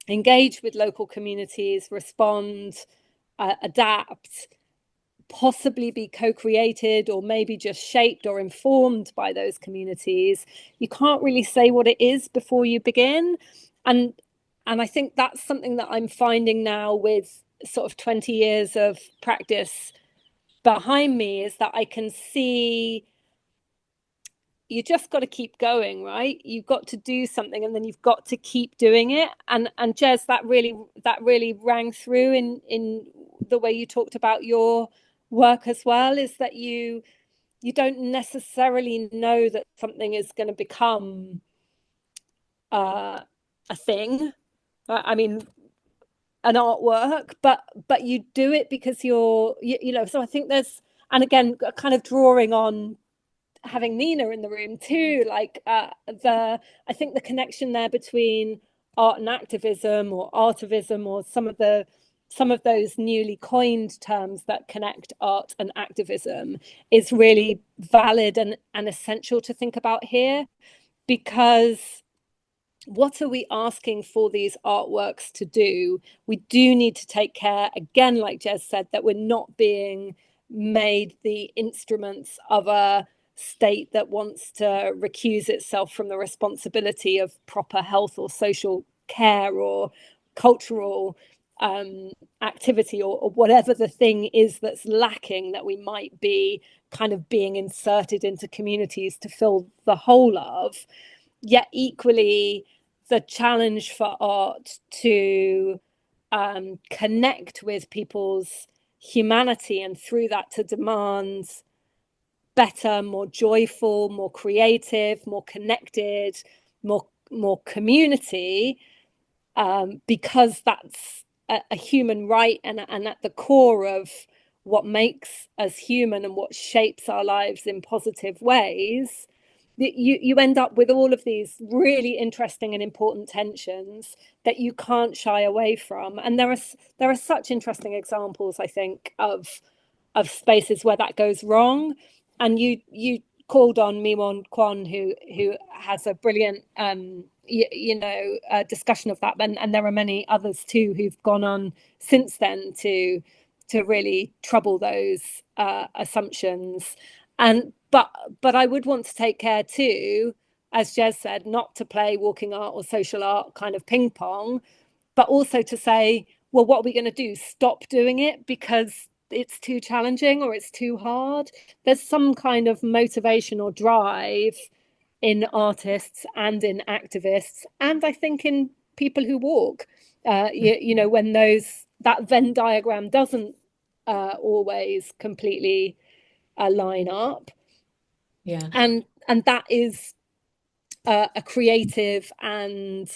engage with local communities, respond, adapt, possibly be co-created, or maybe just shaped or informed by those communities, you can't really say what it is before you begin. And I think that's something that I'm finding now with sort of 20 years of practice behind me, is that I can see you just got to keep going, right? You've got to do something, and then you've got to keep doing it. And Jez, that really rang through in the way you talked about your work as well, is that you don't necessarily know that something is going to become a thing. I mean, an artwork, but you do it because so I think there's, and again, kind of drawing on having Nina in the room too, like I think the connection there between art and activism, or artivism, or some of those newly coined terms that connect art and activism is really valid and essential to think about here. Because what are we asking for these artworks to do? We do need to take care, again, like Jez said, that we're not being made the instruments of a state that wants to recuse itself from the responsibility of proper health or social care or cultural activity, or whatever the thing is that's lacking, that we might be kind of being inserted into communities to fill the hole of. Yet equally, the challenge for art to connect with people's humanity, and through that to demand better, more joyful, more creative, more connected, more community, because that's a human right, and at the core of what makes us human and what shapes our lives in positive ways. You end up with all of these really interesting and important tensions that you can't shy away from. And there are such interesting examples, I think, of spaces where that goes wrong. And you called on Miwon Kwon, who has a brilliant discussion of that, and there are many others too who've gone on since then to really trouble those assumptions. But I would want to take care too, as Jez said, not to play walking art or social art kind of ping pong, but also to say, well, what are we going to do? Stop doing it because it's too challenging or it's too hard? There's some kind of motivation or drive in artists and in activists, and I think in people who walk, when that Venn diagram doesn't always completely line up. Yeah. And that is a creative and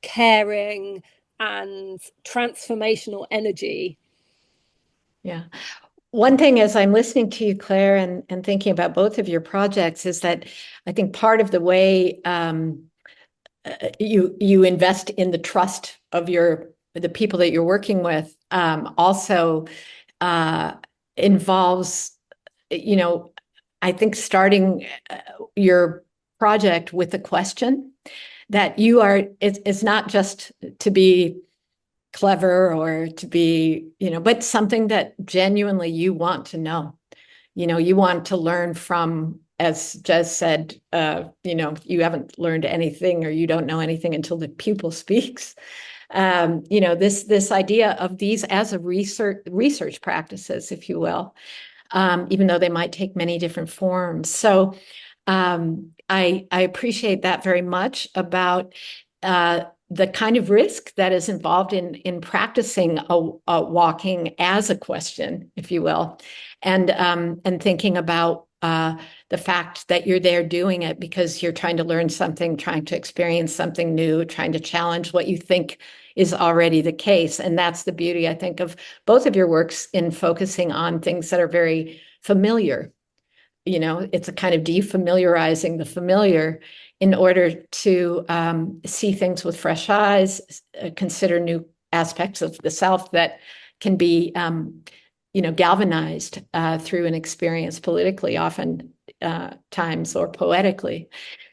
caring and transformational energy. Yeah. one thing as I'm listening to you, Claire, and thinking about both of your projects is that I think part of the way you invest in the trust of the people that you're working with also involves, I think starting your project with a question that it's not just to be clever or to be, but something that genuinely you want to know. You want to learn from, as Jez said, you haven't learned anything or you don't know anything until the pupil speaks. This idea of these as a research practices, if you will, even though they might take many different forms. So I appreciate that very much about the kind of risk that is involved in practicing a walking as a question, if you will, and thinking about the fact that you're there doing it because you're trying to learn something, trying to experience something new, trying to challenge what you think is already the case. And that's the beauty, I think, of both of your works in focusing on things that are very familiar. It's a kind of defamiliarizing the familiar in order to see things with fresh eyes, consider new aspects of the self that can be, galvanized through an experience politically, often times, or poetically.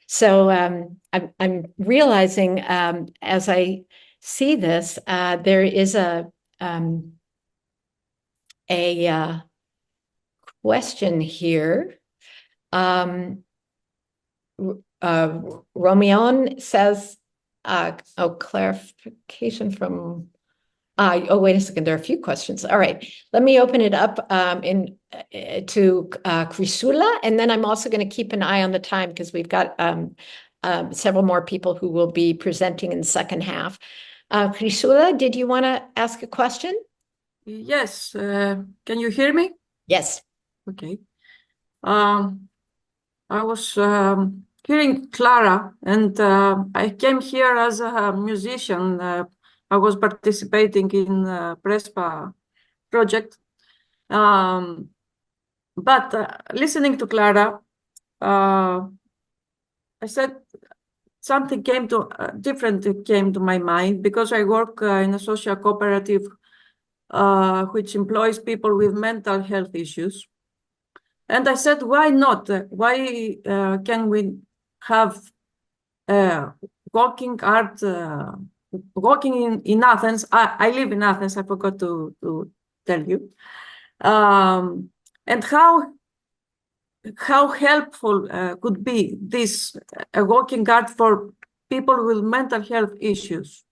So I'm realizing as I see this, there is a question here. Romeon says, clarification from, wait a second, there are a few questions. All right, let me open it up to Chrysoula, and then I'm also going to keep an eye on the time because we've got several more people who will be presenting in the second half. Chrysoula, did you want to ask a question? Yes, can you hear me? Yes. Okay. I was hearing Clara, and I came here as a musician. I was participating in Prespa project. But listening to Clara, I said something different came to my mind because I work in a social cooperative which employs people with mental health issues. And I said, why not? Why can we have walking art, walking in Athens? I live in Athens, I forgot to tell you. And how helpful could be this walking art for people with mental health issues?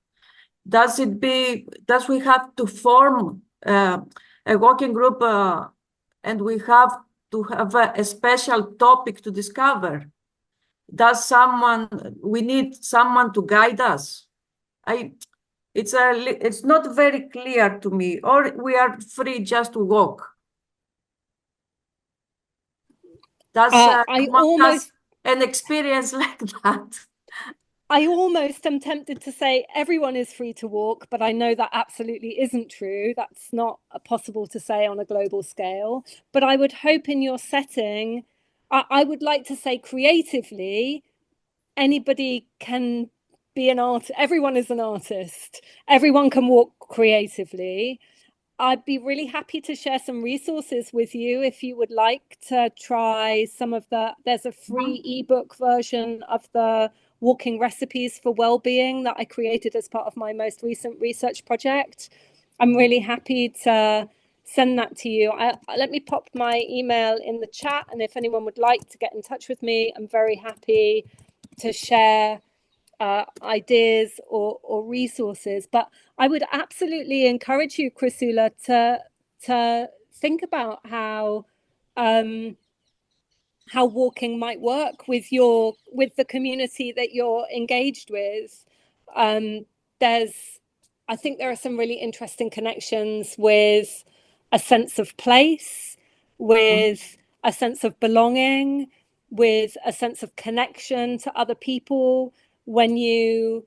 Does we have to form a working group and we have to have a special topic to discover? We need someone to guide us? It's not very clear to me, or we are free just to walk. Does an experience like that? I almost am tempted to say everyone is free to walk, but I know that absolutely isn't true. That's not possible to say on a global scale. But I would hope in your setting, I would like to say creatively, anybody can be an artist. Everyone is an artist. Everyone can walk creatively. I'd be really happy to share some resources with you if you would like to try some of there's a free ebook version of the walking recipes for well-being that I created as part of my most recent research project. I'm really happy to send that to you. Let me pop my email in the chat, and if anyone would like to get in touch with me, I'm very happy to share ideas or resources. But I would absolutely encourage you, Chrysoula, to think about how walking might work with the community that you're engaged with. I think there are some really interesting connections with a sense of place, with a sense of belonging, with a sense of connection to other people. When you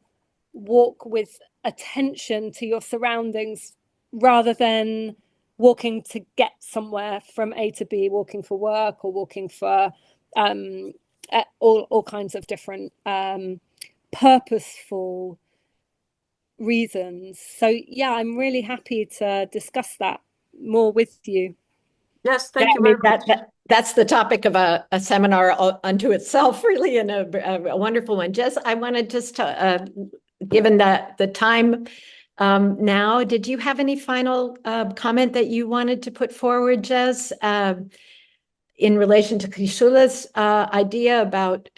walk with attention to your surroundings rather than walking to get somewhere from A to B, walking for work or walking for all kinds of different purposeful reasons. So yeah, I'm really happy to discuss that more with you. Yes, thank you very much. That's the topic of a seminar unto itself, really, and a wonderful one. Jez, I wanted just to, given the time now, did you have any final comment that you wanted to put forward, Jez, in relation to Crisula's idea about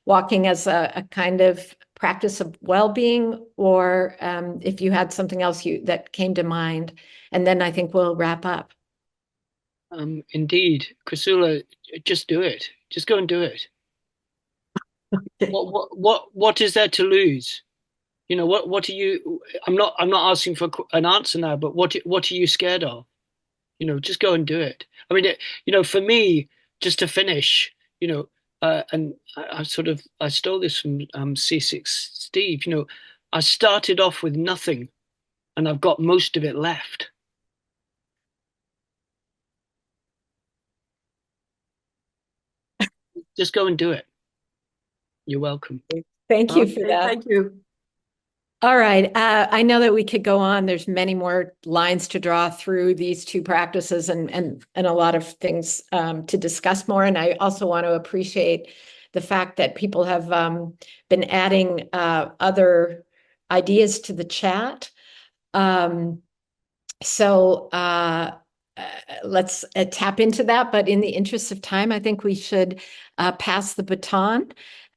walking as a kind of practice of well-being, or if you had something else that came to mind, and then I think we'll wrap up. Indeed, Crisula, just do it. Just go and do it. Okay. What is there to lose? You know, what are you? I'm not asking for an answer now, but what are you scared of? You know, just go and do it. I mean, you know, for me, just to finish, you know, and I stole this from C6 Steve. You know, I started off with nothing, and I've got most of it left. Just go and do it. You're welcome. Thank you for Okay, that. thank you. All right. I know that we could go on. There's many more lines to draw through these two practices and a lot of things to discuss more. And I also want to appreciate the fact that people have been adding other ideas to the chat. So let's tap into that. But in the interest of time, I think we should pass the baton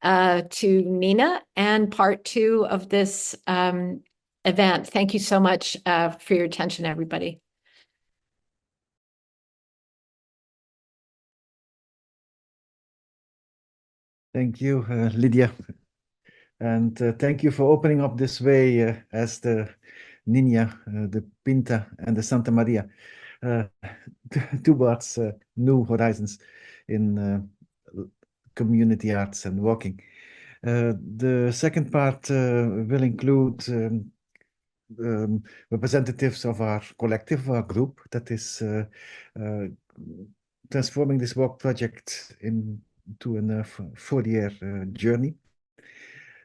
to Nina and part 2 of this event. Thank you so much for your attention, everybody. Thank you, Lydia. And thank you for opening up this way as the Nina, the Pinta, and the Santa Maria towards new horizons in community arts and walking. The second part will include representatives of our collective, our group, that is transforming this walk project into a 4-year journey.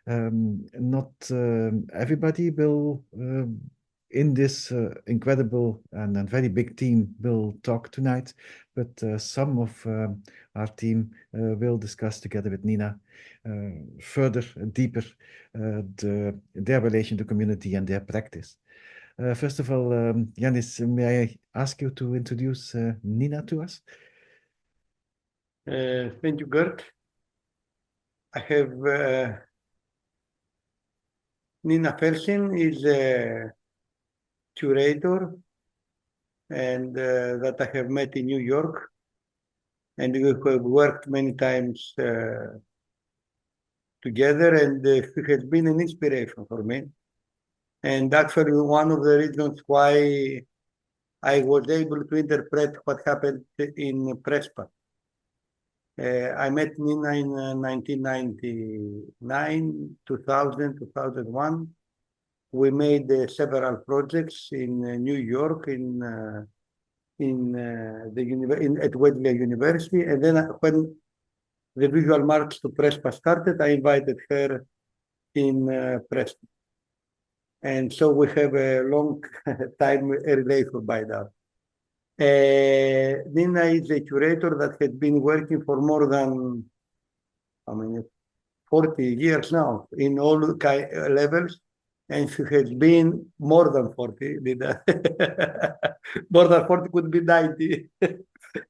Not everybody will, in this incredible and very big team, will talk tonight, but some of our team will discuss together with Nina further, deeper, their relation to community and their practice. First of all, Yannis, may I ask you to introduce Nina to us? Thank you, Geert. I have Nina Felshin is a curator and that I have met in New York, and we have worked many times together, and she has been an inspiration for me. And actually one of the reasons why I was able to interpret what happened in Prespa. I met Nina in 1999, 2000, 2001. We made several projects in New York, at Wednesday University, and then when the visual march to Prespa started, I invited her in Prespa, and so we have a long time relation by now. Nina is a curator that has been working for more than 40 years now in all levels, and she has been more than 40. More than 40 could be 90.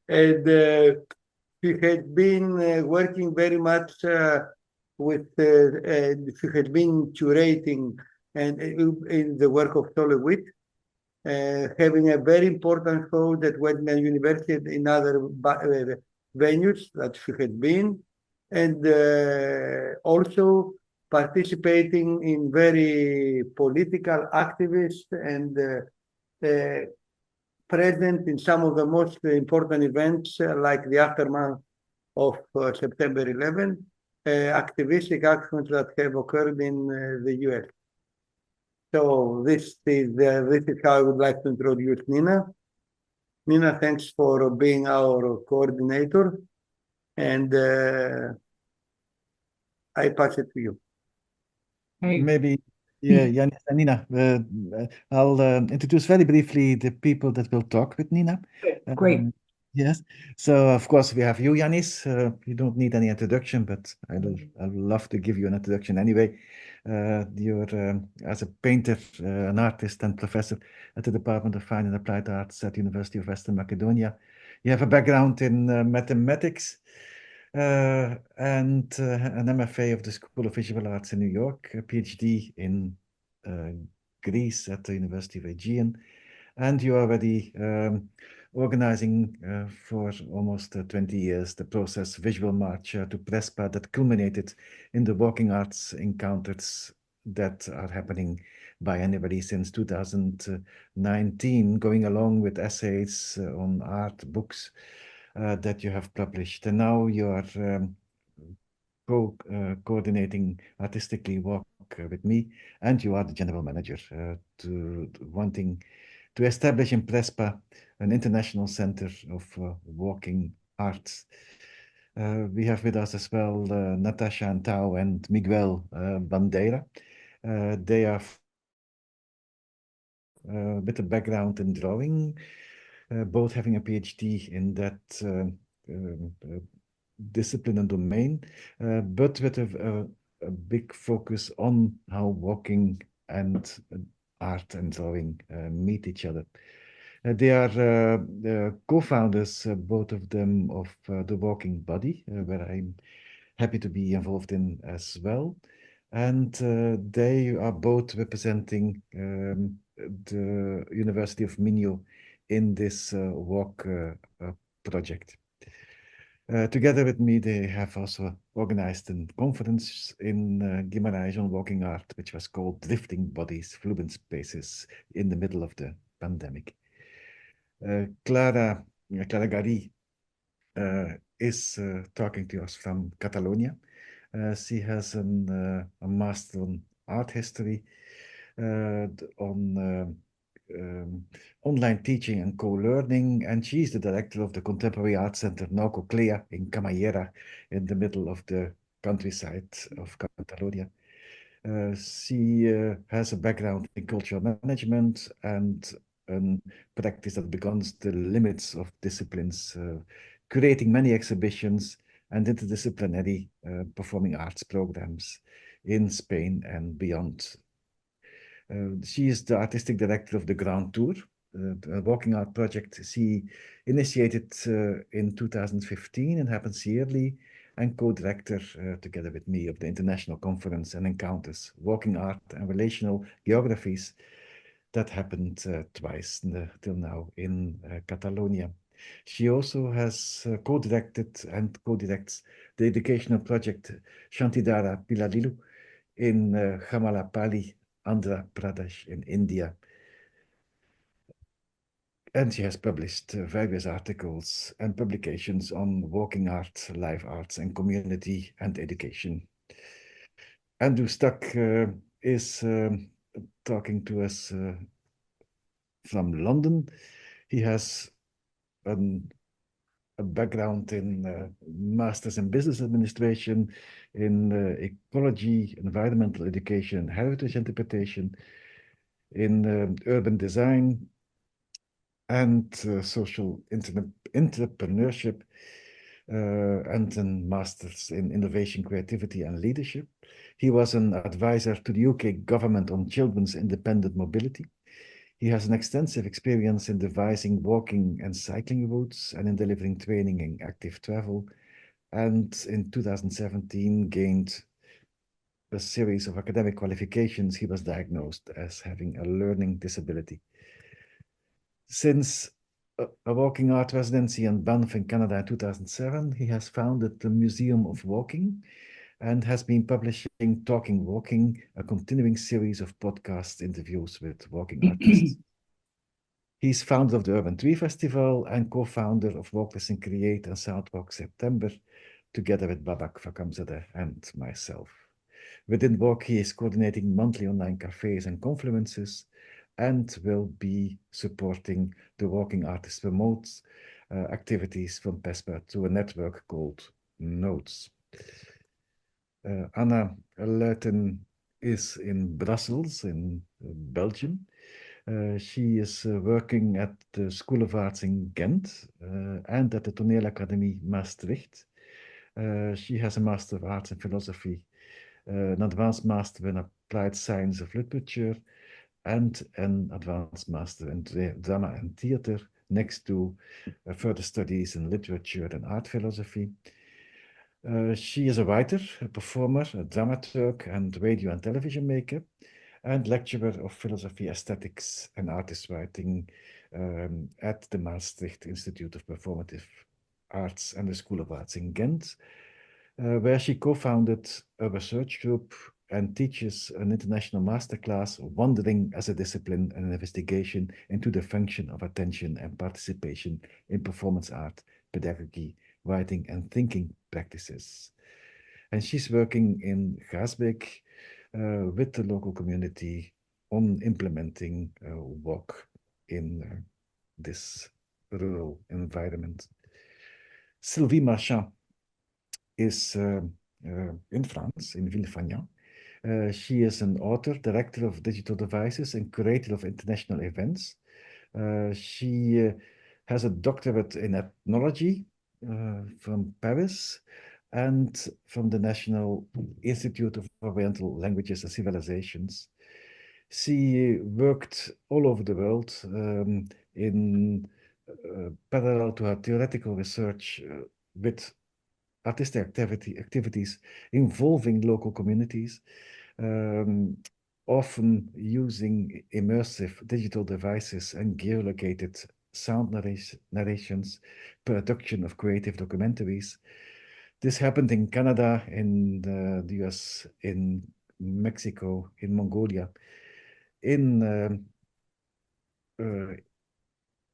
And she has been working very much with, she has been curating and in the work of Luyten, having a very important role at Wednesday University and in other venues that she has been, and also participating in very political activists and present in some of the most important events like the aftermath of September 11, activistic actions that have occurred in the US. So this is how I would like to introduce Nina. Nina, thanks for being our coordinator, and I pass it to you. Maybe, yeah, Yannis and Nina. I'll introduce very briefly the people that will talk with Nina. Great. Yes. So, of course, we have you, Yannis. You don't need any introduction, but I'd love to give you an introduction anyway. You're, as a painter, an artist and professor at the Department of Fine and Applied Arts at the University of Western Macedonia. You have a background in mathematics. And an MFA of the School of Visual Arts in New York, a PhD in Greece at the University of Aegean, and you are already organizing for almost 20 years the process Visual March to Prespa that culminated in the walking arts encounters that are happening biannually since 2019, going along with essays on art, books, that you have published. And now you are coordinating artistically walk with me, and you are the general manager to wanting to establish in Prespa an international center of walking arts. We have with us as well Natacha Antao and Miguel Bandeira. They are with a background in drawing, both having a PhD in that discipline and domain, but with a big focus on how walking and art and drawing meet each other. They are co-founders, both of them, of the Walking Body, where I'm happy to be involved in as well. And they are both representing the University of Minho in this walk project. Together with me, they have also organized a conference in Guimarães on walking art, which was called Drifting Bodies, Fluent Spaces, in the middle of the pandemic. Clara Gari is talking to us from Catalonia. She has a master on art history, on online teaching and co-learning, and she's the director of the Contemporary Art Center Nauco Clea in Camallera, in the middle of the countryside of Catalonia. She has a background in cultural management and a practice that becomes the limits of disciplines, creating many exhibitions and interdisciplinary performing arts programs in Spain and beyond. She is the artistic director of the Grand Tour, the walking art project she initiated in 2015 and happens yearly, and co-director together with me of the International Conference and Encounters, Walking Art and Relational Geographies, that happened twice till now in Catalonia. She also has co-directed and co-directs the educational project Shantidara Pilalilu in Jamalapalli, Andhra Pradesh in India. And she has published various articles and publications on walking art, life arts, and community and education. Andrew Stuck is talking to us from London. He has a background in Masters in Business Administration, in ecology, environmental education, heritage interpretation, in urban design, and social entrepreneurship, and a master's in innovation, creativity, and leadership. He was an advisor to the UK government on children's independent mobility. He has an extensive experience in devising walking and cycling routes and in delivering training in active travel. And in 2017 gained a series of academic qualifications. He was diagnosed as having a learning disability. Since a walking art residency in Banff in Canada in 2007, he has founded the Museum of Walking and has been publishing Talking Walking, a continuing series of podcast interviews with walking artists. He's founder of the Urban Tree Festival and co-founder of Walkless and Create and Southwalk September, together with Babak Fakamzadeh and myself. Within Walk, he is coordinating monthly online cafes and confluences and will be supporting the Walking Artist Remote activities from Prespa through a network called Nodes. Anna Luyten is in Brussels, in Belgium. She is working at the School of Arts in Ghent and at the Toneelacademie Maastricht. She has a Master of Arts in Philosophy, an Advanced Master in Applied Science of Literature, and an Advanced Master in Drama and Theatre, next to further studies in Literature and Art Philosophy. She is a writer, a performer, a dramaturg, and radio and television maker, and lecturer of philosophy, aesthetics, and artist writing at the Maastricht Institute of Performative Arts and the School of Arts in Ghent, where she co-founded a research group and teaches an international masterclass, Wandering as a Discipline, and an investigation into the function of attention and participation in performance art, pedagogy, writing, and thinking practices. And she's working in Gaasbeek with the local community on implementing WALC in this rural environment. Sylvie Marchand is in France, in Villefagnan. She is an author, director of digital devices, and curator of international events. She has a doctorate in ethnology from Paris and from the National Institute of Oriental Languages and Civilizations. She worked all over the world in parallel to her theoretical research with artistic activities involving local communities, often using immersive digital devices and geolocated sound narrations, production of creative documentaries. This happened in Canada, in the US, in Mexico, in Mongolia, in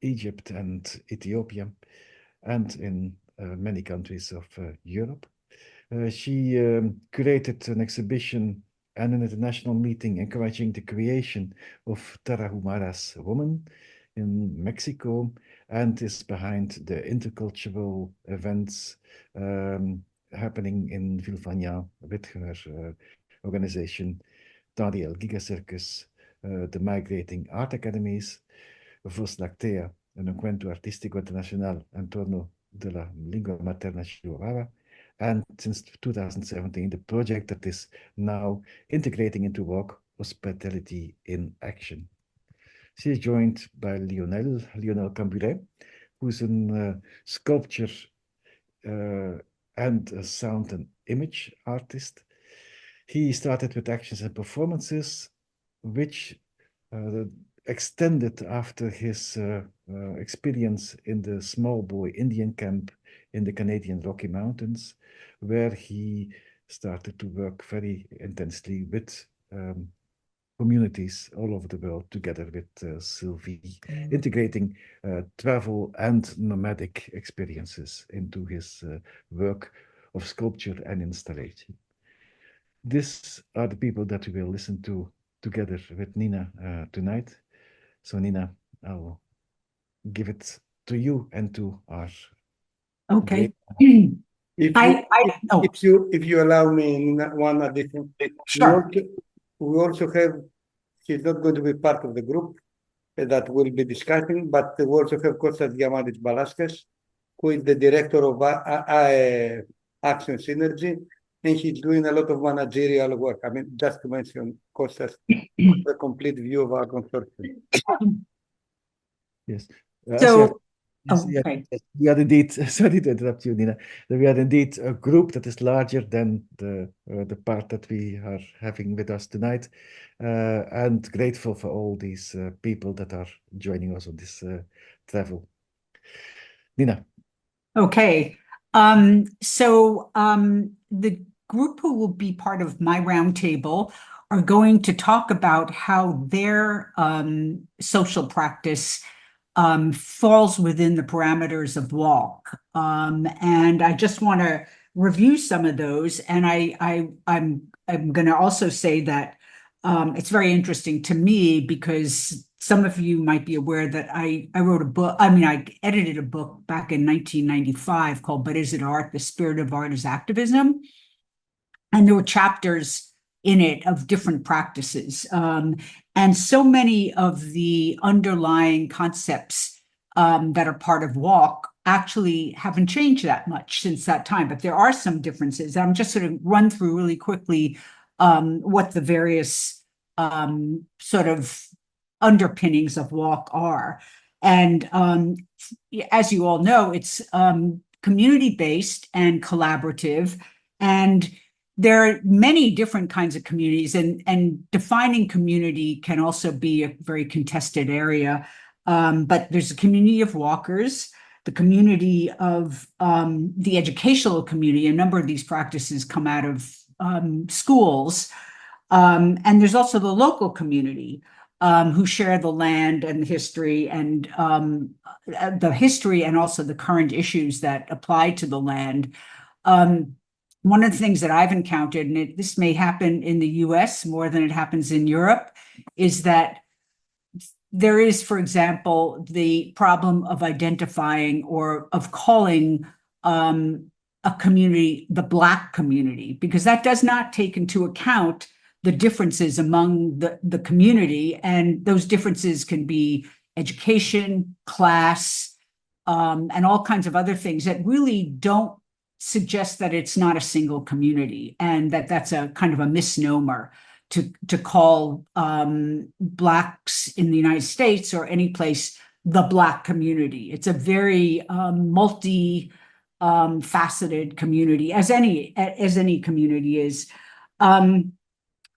Egypt and Ethiopia, and in many countries of Europe. She curated an exhibition and an international meeting encouraging the creation of Tarahumaras woman in Mexico, and is behind the intercultural events happening in Villefagnan with her organization, Tariel Gigacircus, the Migrating Art Academies, Vos Lactea, un encuentro artístico internacional en torno de la lingua materna chihuahua, and since 2017, the project that is now integrating into WALC, Hospitality in Action. She is joined by Lionel Camburet, who's a sculpture and a sound and image artist. He started with actions and performances, which extended after his experience in the small boy Indian camp in the Canadian Rocky Mountains, where he started to work very intensely with communities all over the world together with Sylvie, integrating travel and nomadic experiences into his work of sculpture and installation. These are the people that we will listen to together with Nina tonight. So Nina, I'll give it to you and to our. Okay. If you allow me one addition, Sure. we also have, she's not going to be part of the group that will be discussing, but we also have Kostas Diamandis Balaskas, who is the director of Action Synergy, and he's doing a lot of managerial work. I mean, just to mention Kostas, the complete view of our consortium. Yes. So, okay. We are indeed, sorry to interrupt you, Nina. We are indeed a group that is larger than the part that we are having with us tonight, and grateful for all these people that are joining us on this travel. Nina. Okay. The group who will be part of my roundtable are going to talk about how their social practice falls within the parameters of WALC. And I just want to review some of those. And I'm going to also say that it's very interesting to me because some of you might be aware that I wrote a book. I mean, I edited a book back in 1995 called "But Is It Art? The Spirit of Art is Activism." And there were chapters in it of different practices. And so many of the underlying concepts that are part of WALC actually haven't changed that much since that time, but there are some differences. I'm just sort of run through really quickly what the various sort of underpinnings of WALC are. And as you all know, it's community-based and collaborative, and there are many different kinds of communities, and defining community can also be a very contested area. But there's a community of walkers, the community of the educational community. A number of these practices come out of schools. And there's also the local community who share the land and the history and also the current issues that apply to the land. One of the things that I've encountered, and this may happen in the US more than it happens in Europe, is that there is, for example, the problem of identifying or of calling a community the Black community, because that does not take into account the differences among the community. And those differences can be education, class, and all kinds of other things that really don't suggest that it's not a single community, and that's a kind of a misnomer to call Blacks in the United States or any place the Black community. It's a very faceted community, as any community is.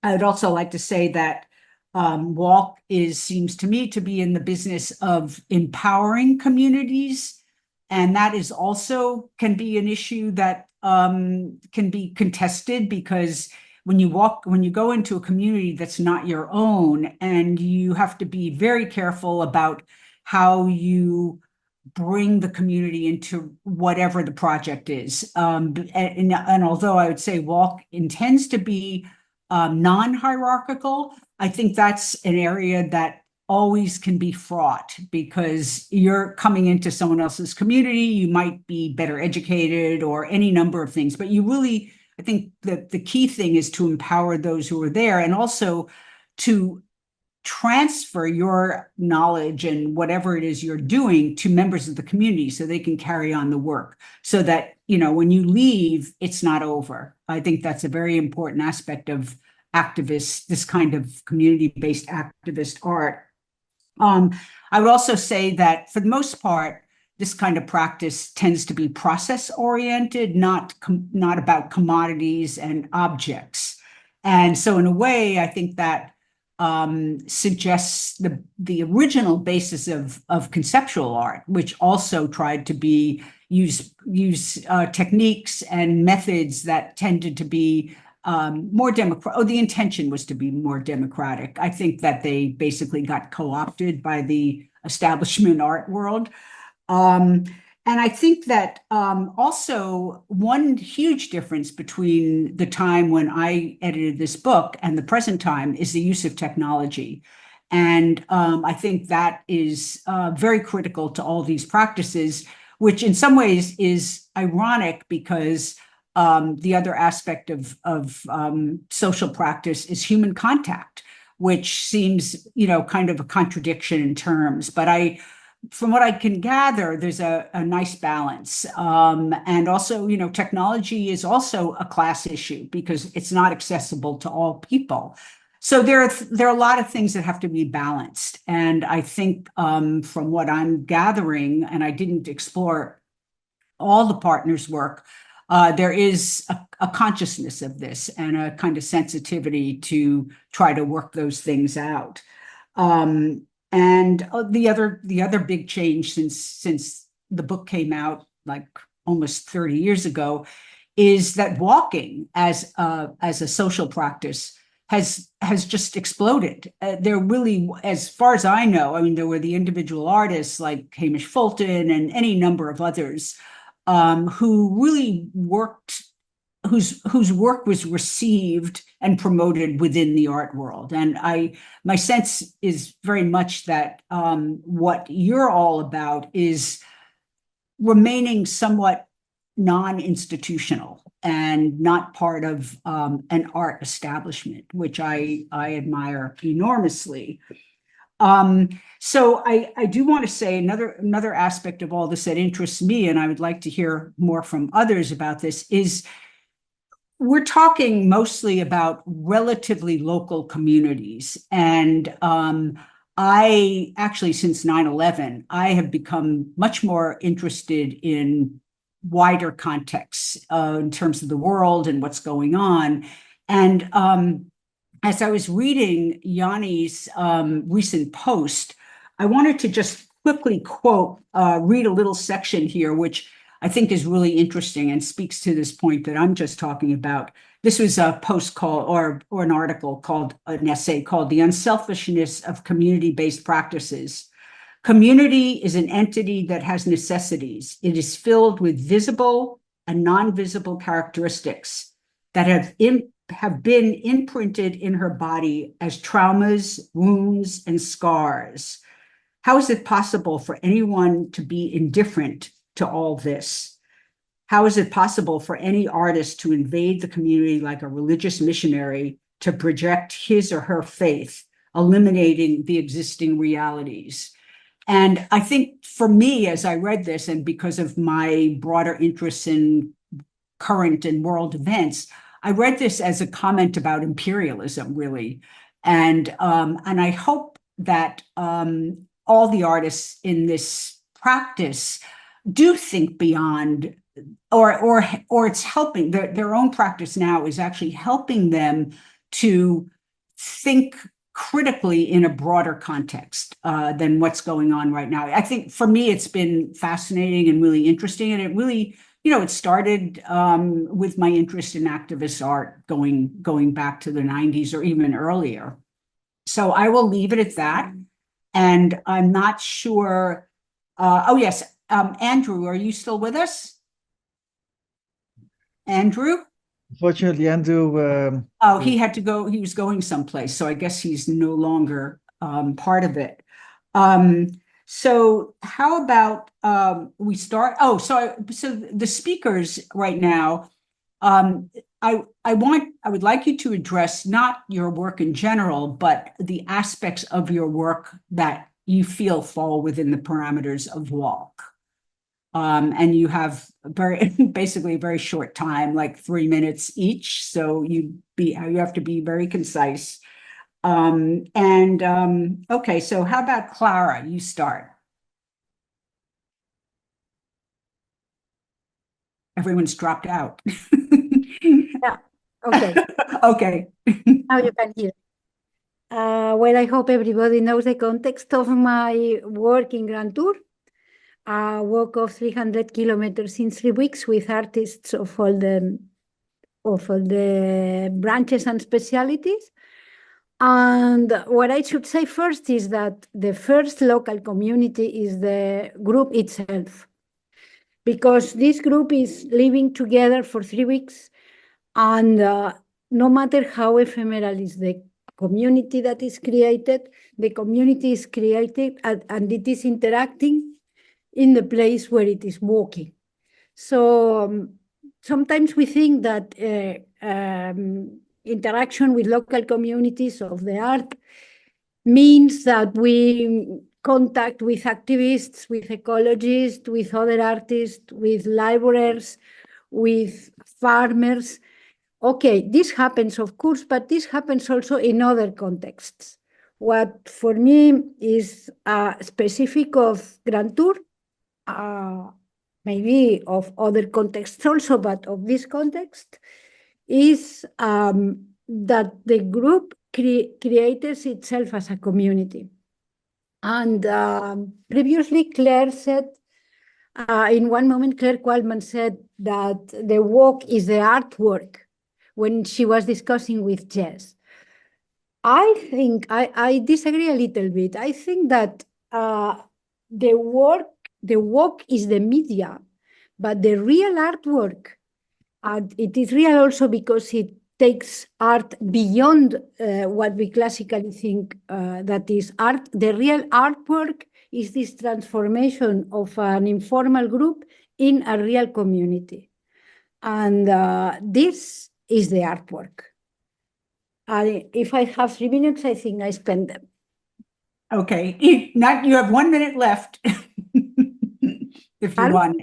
I would also like to say that WALC seems to me to be in the business of empowering communities. And that is also can be an issue that can be contested, because when you go into a community that's not your own, and you have to be very careful about how you bring the community into whatever the project is. And although I would say WALC intends to be non-hierarchical, I think that's an area that always can be fraught, because you're coming into someone else's community, you might be better educated or any number of things, but I think that the key thing is to empower those who are there, and also to transfer your knowledge and whatever it is you're doing to members of the community so they can carry on the work, so that, when you leave, it's not over. I think that's a very important aspect of activists, this kind of community-based activist art. I would also say that for the most part, this kind of practice tends to be process-oriented, not about commodities and objects. And so in a way, I think that suggests the original basis of conceptual art, which also tried to use techniques and methods that tended to be more democratic. The intention was to be more democratic. I think that they basically got co-opted by the establishment art world. And I think that also one huge difference between the time when I edited this book and the present time is the use of technology. And I think that is very critical to all these practices, which in some ways is ironic, because the other aspect of social practice is human contact, which seems, kind of a contradiction in terms. But from what I can gather, there's a nice balance. And also, technology is also a class issue, because it's not accessible to all people. So there are a lot of things that have to be balanced. And I think from what I'm gathering, and I didn't explore all the partners' work, there is a consciousness of this and a kind of sensitivity to try to work those things out. And the other big change since the book came out, like almost 30 years ago, is that walking as a social practice has just exploded. There really, as far as I know, there were the individual artists like Hamish Fulton and any number of others who really worked, whose work was received and promoted within the art world. And my sense is very much that what you're all about is remaining somewhat non-institutional and not part of an art establishment, which I admire enormously. So I do want to say another aspect of all this that interests me, and I would like to hear more from others about this, is we're talking mostly about relatively local communities. And I actually, since 9/11, I have become much more interested in wider contexts in terms of the world and what's going on. And as I was reading Yannis' recent post, I wanted to just quickly read a little section here, which I think is really interesting and speaks to this point that I'm just talking about. This was a post called, or an article called, an essay called "The Unselfishness of Community-Based Practices." Community is an entity that has necessities. It is filled with visible and non-visible characteristics that have been imprinted in her body as traumas, wounds, and scars. How is it possible for anyone to be indifferent to all this? How is it possible for any artist to invade the community like a religious missionary to project his or her faith, eliminating the existing realities? And I think for me, as I read this, and because of my broader interests in current and world events, I read this as a comment about imperialism, really. And I hope that all the artists in this practice do think beyond, or it's helping, their own practice now is actually helping them to think critically in a broader context than what's going on right now. I think for me, it's been fascinating and really interesting. And it really, it started with my interest in activist art going back to the 90s or even earlier. So I will leave it at that. And I'm not sure. Oh, yes. Andrew, are you still with us? Andrew? Unfortunately, Andrew. He had to go. He was going someplace. So I guess he's no longer part of it. So how about we start? Oh, so the speakers right now, I would like you to address not your work in general, but the aspects of your work that you feel fall within the parameters of WALC. And you have basically a very short time, like 3 minutes each. So you have to be very concise. Okay, so how about Clara? You start. Everyone's dropped out. Yeah. Okay. Okay. Now you can hear. Well, I hope everybody knows the context of my work in Grand Tour. A walk of 300 kilometers in 3 weeks with artists of all the branches and specialities. And what I should say first is that the first local community is the group itself, because this group is living together for 3 weeks, and no matter how ephemeral is the community that is created, the community is created and it is interacting in the place where it is walking. So sometimes we think that interaction with local communities of the art means that we contact with activists, with ecologists, with other artists, with laborers, with farmers. Okay, this happens, of course, but this happens also in other contexts. What for me is specific of Grand Tour, maybe of other contexts also, but of this context, is that the group creates itself as a community. And previously, Claire said, in one moment, Clare Qualmann said that the walk is the artwork when she was discussing with Jez. I think I disagree a little bit. I think that the walk is the media, but the real artwork And it is real also because it takes art beyond what we classically think that is art. The real artwork is this transformation of an informal group in a real community. And this is the artwork. If I have 3 minutes, I think I spend them. Okay, not you have 1 minute left. If you want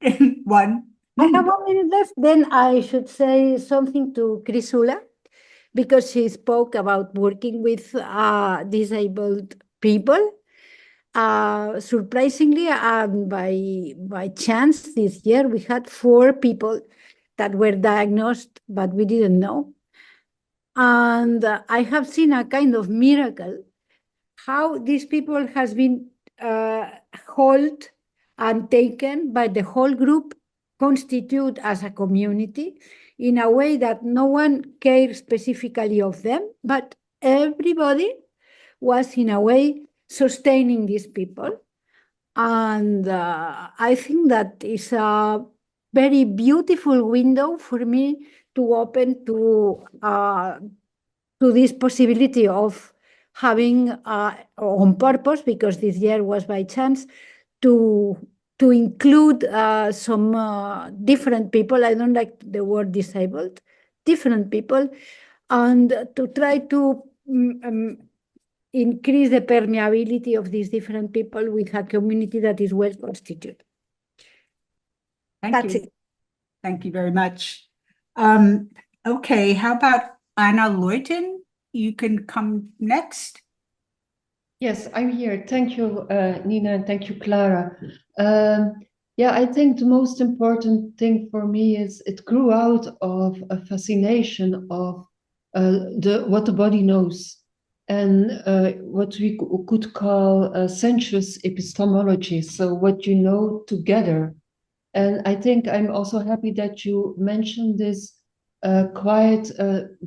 it. One. I have 1 minute left. Then I should say something to Crisula, because she spoke about working with disabled people. Surprisingly, and by chance, this year we had 4 people that were diagnosed, but we didn't know. And I have seen a kind of miracle how these people has been held and taken by the whole group, constitute as a community in a way that no one cares specifically of them, but everybody was in a way sustaining these people. And I think that is a very beautiful window for me to open to this possibility of having on purpose, because this year was by chance, to include some different people. I don't like the word disabled, different people, and to try to increase the permeability of these different people with a community that is well constituted. That's it. Thank you very much. Okay, how about Anna Luyten? You can come next. Yes, I'm here. Thank you, Nina, and thank you, Clara. Yeah, I think the most important thing for me is it grew out of a fascination of what the body knows, and what we could call sensuous epistemology, so what you know together. And I think I'm also happy that you mentioned this quite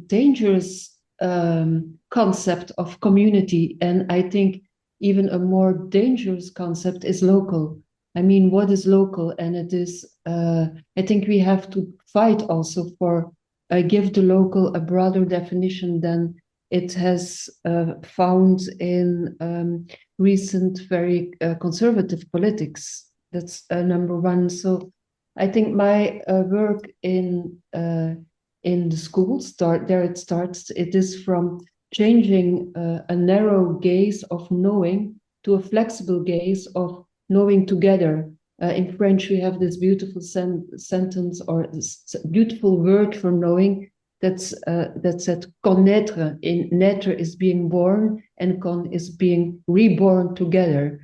dangerous concept of community. And I think even a more dangerous concept is local. I mean, what is local? And it is, I think we have to fight also for give the local a broader definition than it has found in recent very conservative politics. That's number one. So I think my work in the schools, it is from changing a narrow gaze of knowing to a flexible gaze of knowing together. In French, we have this beautiful sentence or this beautiful word for knowing that said connaître. In naître is being born and con is being reborn together.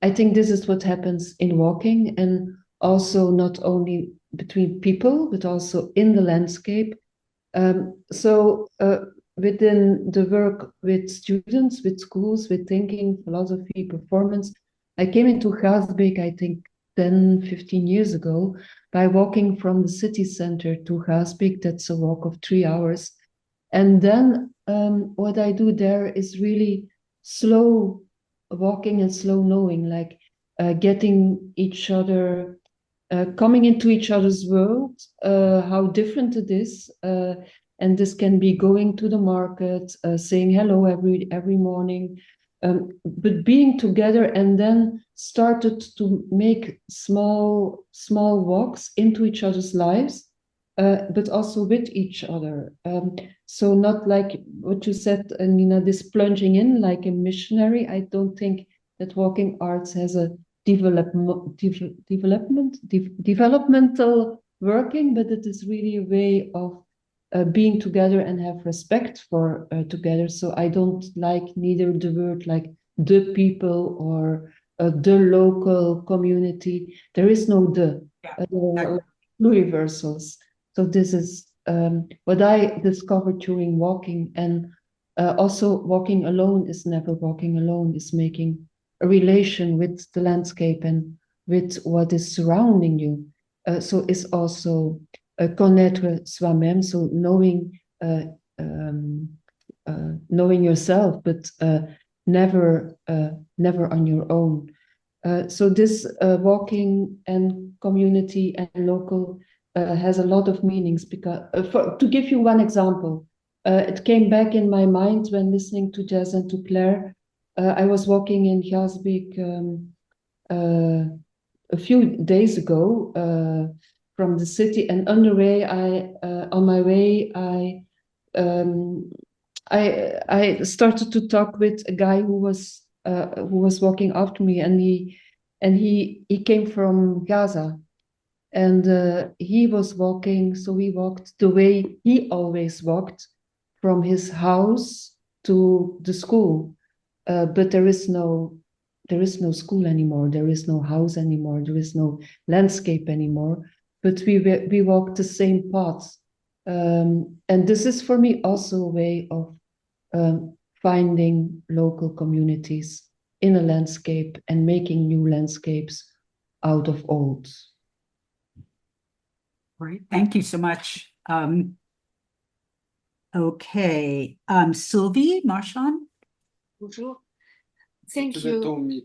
I think this is what happens in walking, and also not only between people, but also in the landscape. So within the work with students, with schools, with thinking, philosophy, performance, I came into Gaasbeek, I think 10, 15 years ago, by walking from the city center to Gaasbeek. That's a walk of 3 hours. And then what I do there is really slow walking and slow knowing, like getting each other, coming into each other's world, how different it is. And this can be going to the market, saying hello every morning, but being together, and then started to make small walks into each other's lives, but also with each other. So not like what you said, Nina, this plunging in like a missionary. I don't think that walking arts has a developmental working, but it is really a way of being together and have respect for together. So I don't like neither the word like the people or the local community. There is no universals. So this is what I discovered during walking, and also walking alone is never walking alone, is making a relation with the landscape and with what is surrounding you. So it's also connaître soi-même, so knowing knowing yourself, but never on your own. So this walking and community and local has a lot of meanings. Because to give you one example, it came back in my mind when listening to Jez and to Claire. I was walking in Gaasbeek a few days ago from the city, and on my way, I started to talk with a guy who was walking after me, and he came from Gaza, and he was walking. So we walked the way he always walked, from his house to the school, but there is no school anymore. There is no house anymore. There is no landscape anymore. But we walked the same path, and this is for me also a way of finding local communities in a landscape and making new landscapes out of old. Great, thank you so much. Okay, Sylvie Marchand. Bonjour. Thank you.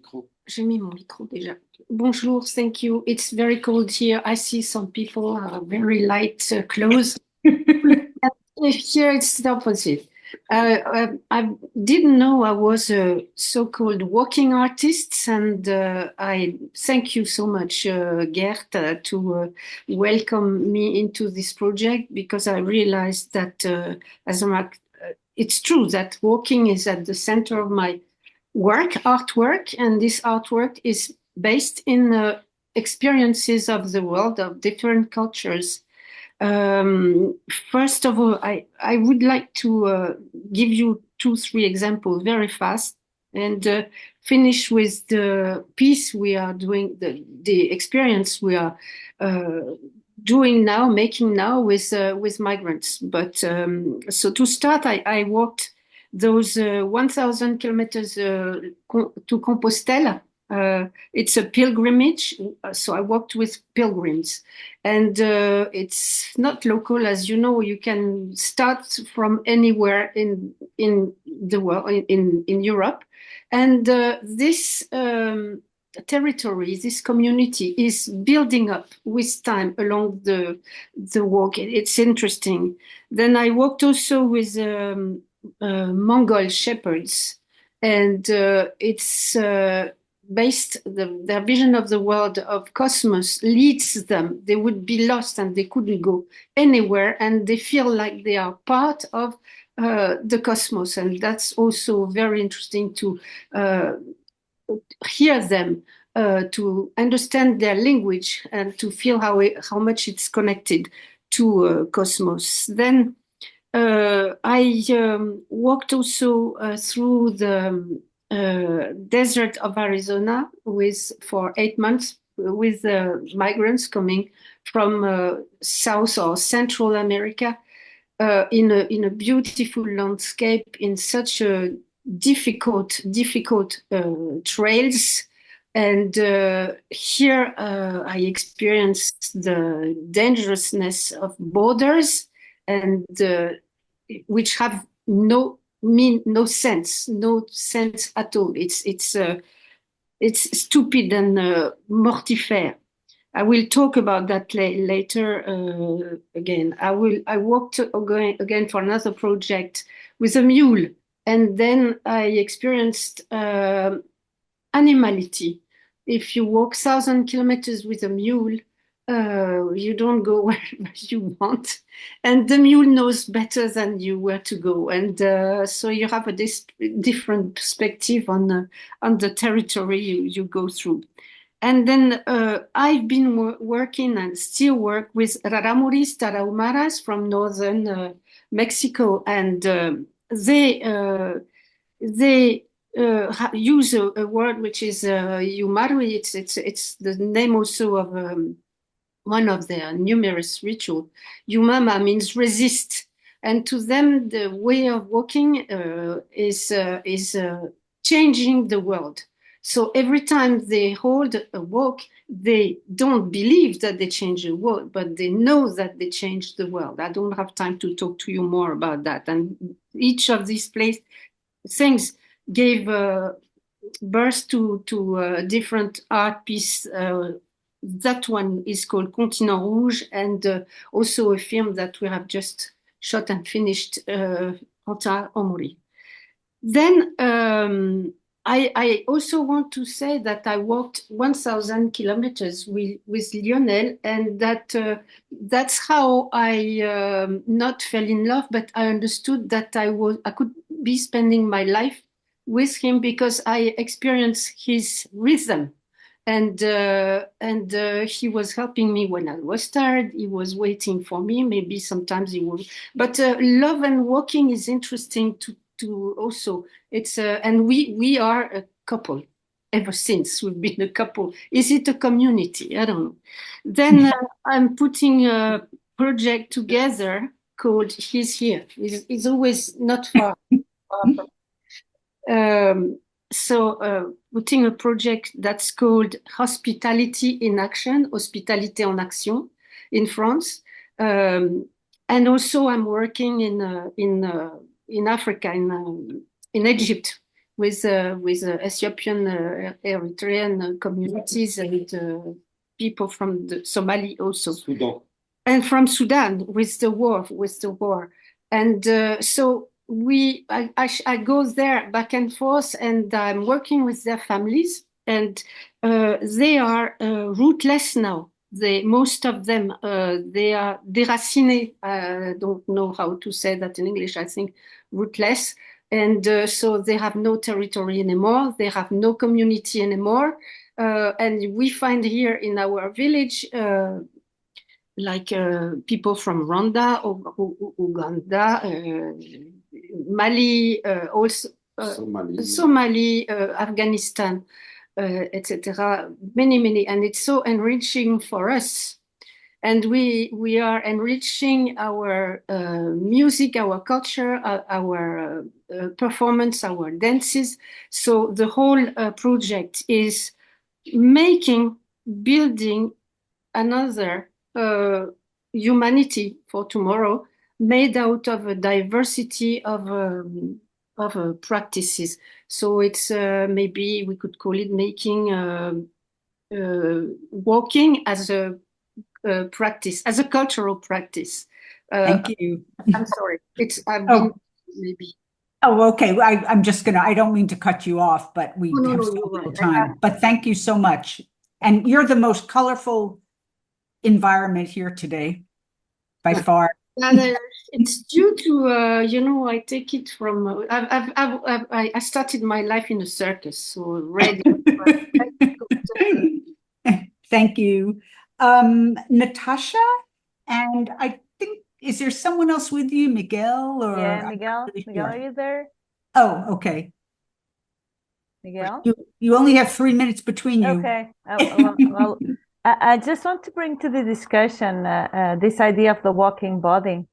J'ai mis mon micro déjà. Bonjour, thank you. It's very cold here. I see some people very light clothes. Here it's the opposite. I didn't know I was a so-called walking artist, and I thank you so much, Geert, to welcome me into this project, because I realized that it's true that walking is at the center of my artwork, and this artwork is based in experiences of the world, of different cultures. First of all, I would like to give you 2-3 examples very fast, and finish with the piece we are doing, the experience we are making now with migrants. But so to start, I walked those 1,000 kilometers to Compostela. It's a pilgrimage, so I walked with pilgrims, and it's not local, as you know. You can start from anywhere in the world, in Europe, and this territory, this community is building up with time along the walk. It's interesting. Then I walked also with Mongol shepherds, and it's based, their vision of the world, of cosmos, leads them. They would be lost and they couldn't go anywhere, and they feel like they are part of the cosmos. And that's also very interesting to hear them, to understand their language, and to feel how much it's connected to cosmos. Then I walked also through the desert of Arizona for 8 months with migrants coming from South or Central America, in a beautiful landscape, in such a difficult trails. And here I experienced the dangerousness of borders, and which have no sense at all. It's stupid and mortifère. I will talk about that later again. I walked again for another project with a mule, and then I experienced animality. If you walk 1,000 kilometers with a mule, you don't go wherever you want, and the mule knows better than you where to go, and so you have a different perspective on the territory you go through. And then I've been working and still work with Raramuris Tarahumaras from northern Mexico, and they use a word which is Yumarui. It's the name also of one of their numerous rituals. Yumama means resist, and to them the way of walking is changing the world. So every time they hold a walk, they don't believe that they change the world, but they know that they change the world. I don't have time to talk to you more about that. And each of these things gave birth to different art piece that one is called Continent Rouge, and also a film that we have just shot and finished, Rota Omori. Then I also want to say that I walked 1,000 kilometers with Lionel, and that's how I not fell in love, but I understood that I could be spending my life with him because I experienced his rhythm. And he was helping me when I was tired. He was waiting for me. Maybe sometimes he would. But love and walking is interesting to also. It's and we are a couple ever since we've been a couple. Is it a community? I don't know. Then I'm putting a project together called He's Here. It's always not far. So putting a project that's called Hospitality in Action, Hospitalité en Action in France. And also I'm working in Africa, in Egypt, with Ethiopian, Eritrean communities and people from the Somali also. Sudan. And from Sudan with the war. And so I go there back and forth, and I'm working with their families, and they are rootless now. Most of them, they are déracinés. I don't know how to say that in English. I think rootless, and so they have no territory anymore. They have no community anymore, and we find here in our village. Like people from Rwanda, Uganda, Mali, also Somali, Afghanistan, etc. Many, and it's so enriching for us. And we are enriching our music, our culture, our performance, our dances. So the whole project is building another humanity for tomorrow, made out of a diversity of practices. So it's maybe we could call it making walking as a practice, as a cultural practice. Thank you. I'm sorry. I've been maybe. Oh, okay. I'm just gonna. I don't mean to cut you off, but we have so little time. But thank you so much. And you're the most colorful environment here today, by far. It's due to I take it from I started my life in a circus, so ready. Thank you, Natacha, and I think is there someone else with you, Miguel? Or yeah, Miguel. Miguel, are you there? Oh, okay. Miguel, you only have 3 minutes between you. Okay. Well, I just want to bring to the discussion this idea of the walking body,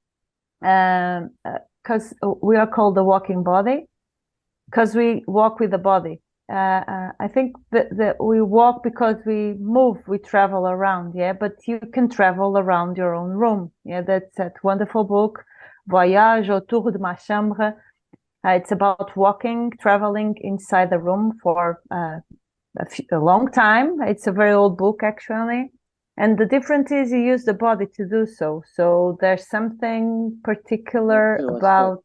because we are called the walking body, because we walk with the body. I think that we walk because we move, we travel around, yeah, but you can travel around your own room. Yeah, that's that wonderful book, Voyage autour de ma chambre. It's about walking, traveling inside the room for a long time. It's a very old book, actually. And the difference is you use the body to do so. So there's something particular about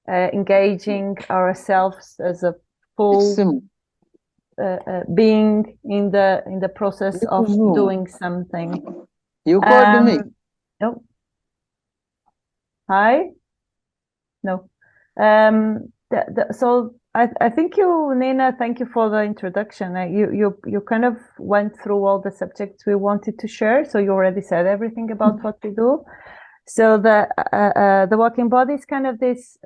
engaging ourselves as a full being in the process of doing something. You called me. No. Hi? No. So I think you, Nina, thank you for the introduction. You kind of went through all the subjects we wanted to share. So you already said everything about what we do. So the walking body is kind of this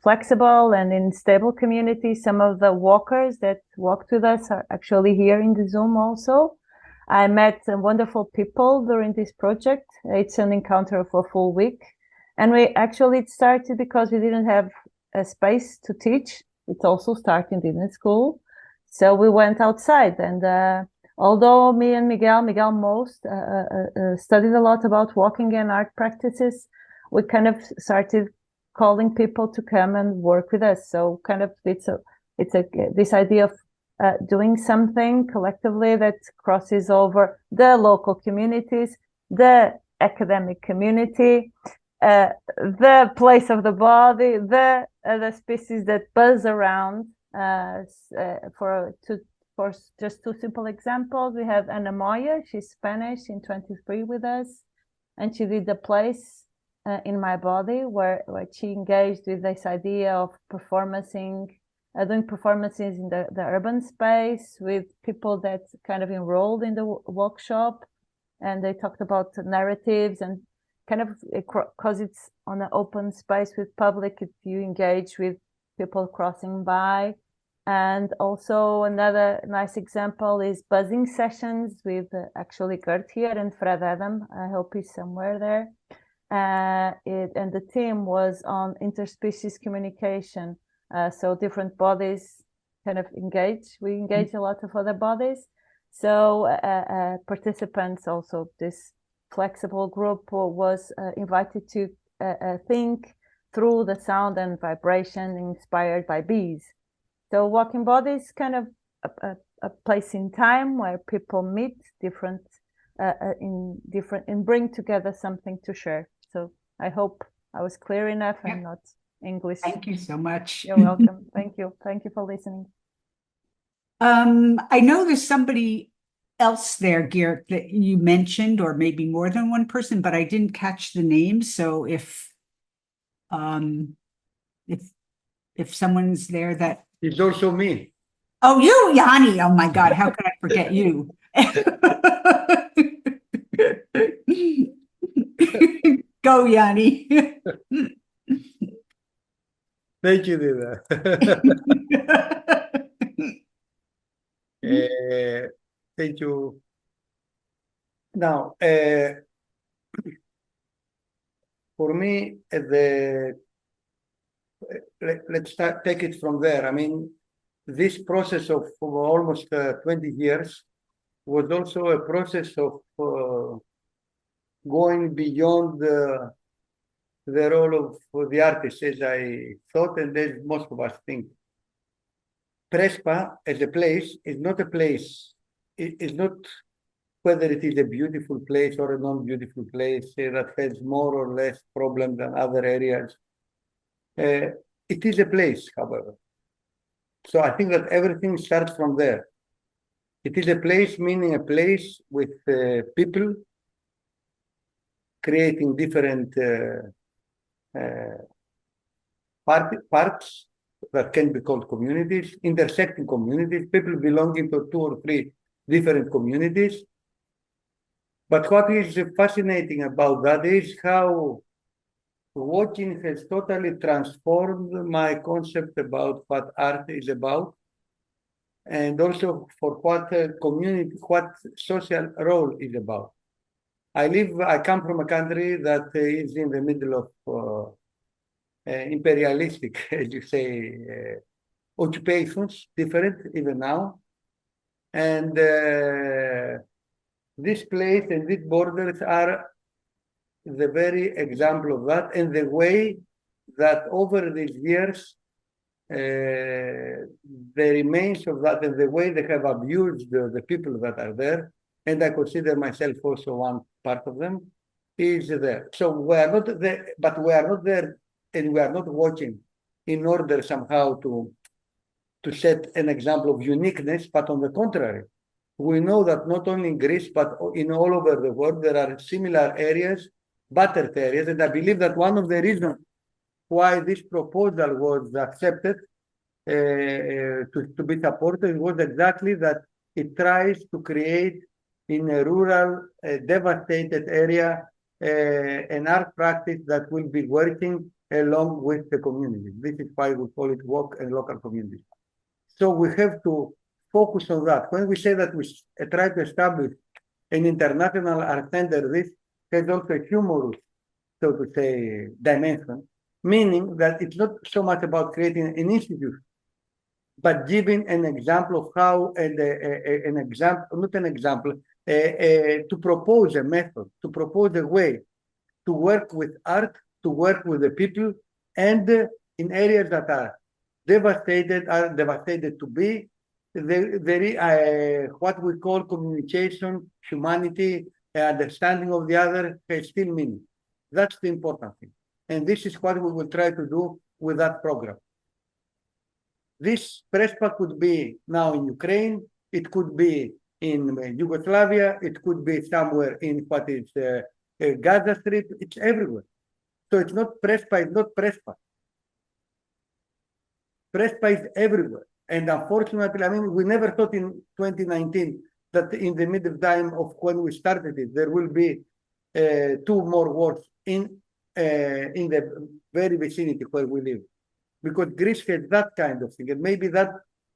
flexible and unstable community. Some of the walkers that walked with us are actually here in the Zoom also. I met some wonderful people during this project. It's an encounter for a full week. And it started because we didn't have a space to teach. It also started in a school. So we went outside, and although me and Miguel most studied a lot about walking and art practices, we kind of started calling people to come and work with us. So kind of it's this idea of doing something collectively that crosses over the local communities, the academic community, the place of the body, the other species that buzz around. For just two simple examples, we have Ana Moya. She's Spanish, in 23 with us, and she did a place in my body where she engaged with this idea of doing performances in the urban space with people that kind of enrolled in the workshop, and they talked about narratives and kind of, because it's on an open space with public, if you engage with people crossing by. And also another nice example is buzzing sessions with actually Geert here and Fred Adam. I hope he's somewhere there. And the theme was on interspecies communication. So different bodies kind of engage. We engage a lot of other bodies. So participants also, this flexible group was invited to think through the sound and vibration inspired by bees. So walking body is kind of a place in time where people meet and bring together something to share. So I hope I was clear enough and not English. Thank you so much. You're welcome. Thank you. Thank you for listening. I know there's somebody else there, Geert, that you mentioned, or maybe more than one person, but I didn't catch the name. So if someone's there that It's also me. Oh, you, Yanni. Oh my God, how could I forget you? Go, Yanni. Thank you, Nina. Thank you. Now, for me, let's take it from there. I mean, this process of almost 20 years was also a process of going beyond the role of the artist, as I thought, and as most of us think. Prespa, as a place, is not a place. It is not whether it is a beautiful place or a non-beautiful place that has more or less problems than other areas. It is a place, however. So I think that everything starts from there. It is a place, meaning a place with people creating different parts that can be called communities, intersecting communities, people belonging to 2 or 3 different communities. But what is fascinating about that is how walking has totally transformed my concept about what art is about, and also for what community, what social role is about. I come from a country that is in the middle of imperialistic, as you say, occupations, different even now. And this place and these borders are the very example of that, and the way that over these years, the remains of that and the way they have abused the people that are there, and I consider myself also one part of them, is there. So we are not there, but we are not there, and we are not watching in order somehow to set an example of uniqueness, but on the contrary, we know that not only in Greece, but in all over the world, there are similar areas, battered areas, and I believe that one of the reasons why this proposal was accepted to be supported was exactly that it tries to create in a rural, devastated area, an art practice that will be working along with the community. This is why we call it work and local communities. So we have to focus on that. When we say that we try to establish an international art center, this has also a humorous, so to say, dimension, meaning that it's not so much about creating an institute, but giving an example of how, to propose a method, to propose a way to work with art, to work with the people, and in areas that are devastated to be what we call communication, humanity, understanding of the other has still meaning. That's the important thing. And this is what we will try to do with that program. This Prespa could be now in Ukraine, it could be in Yugoslavia, it could be somewhere in what is Gaza Strip, it's everywhere. So it's not Prespa, it's not Prespa. Prespa is everywhere. And unfortunately, I mean, we never thought in 2019 that in the middle time of when we started it, there will be 2 more wars in the very vicinity where we live. Because Greece has that kind of thing. And maybe that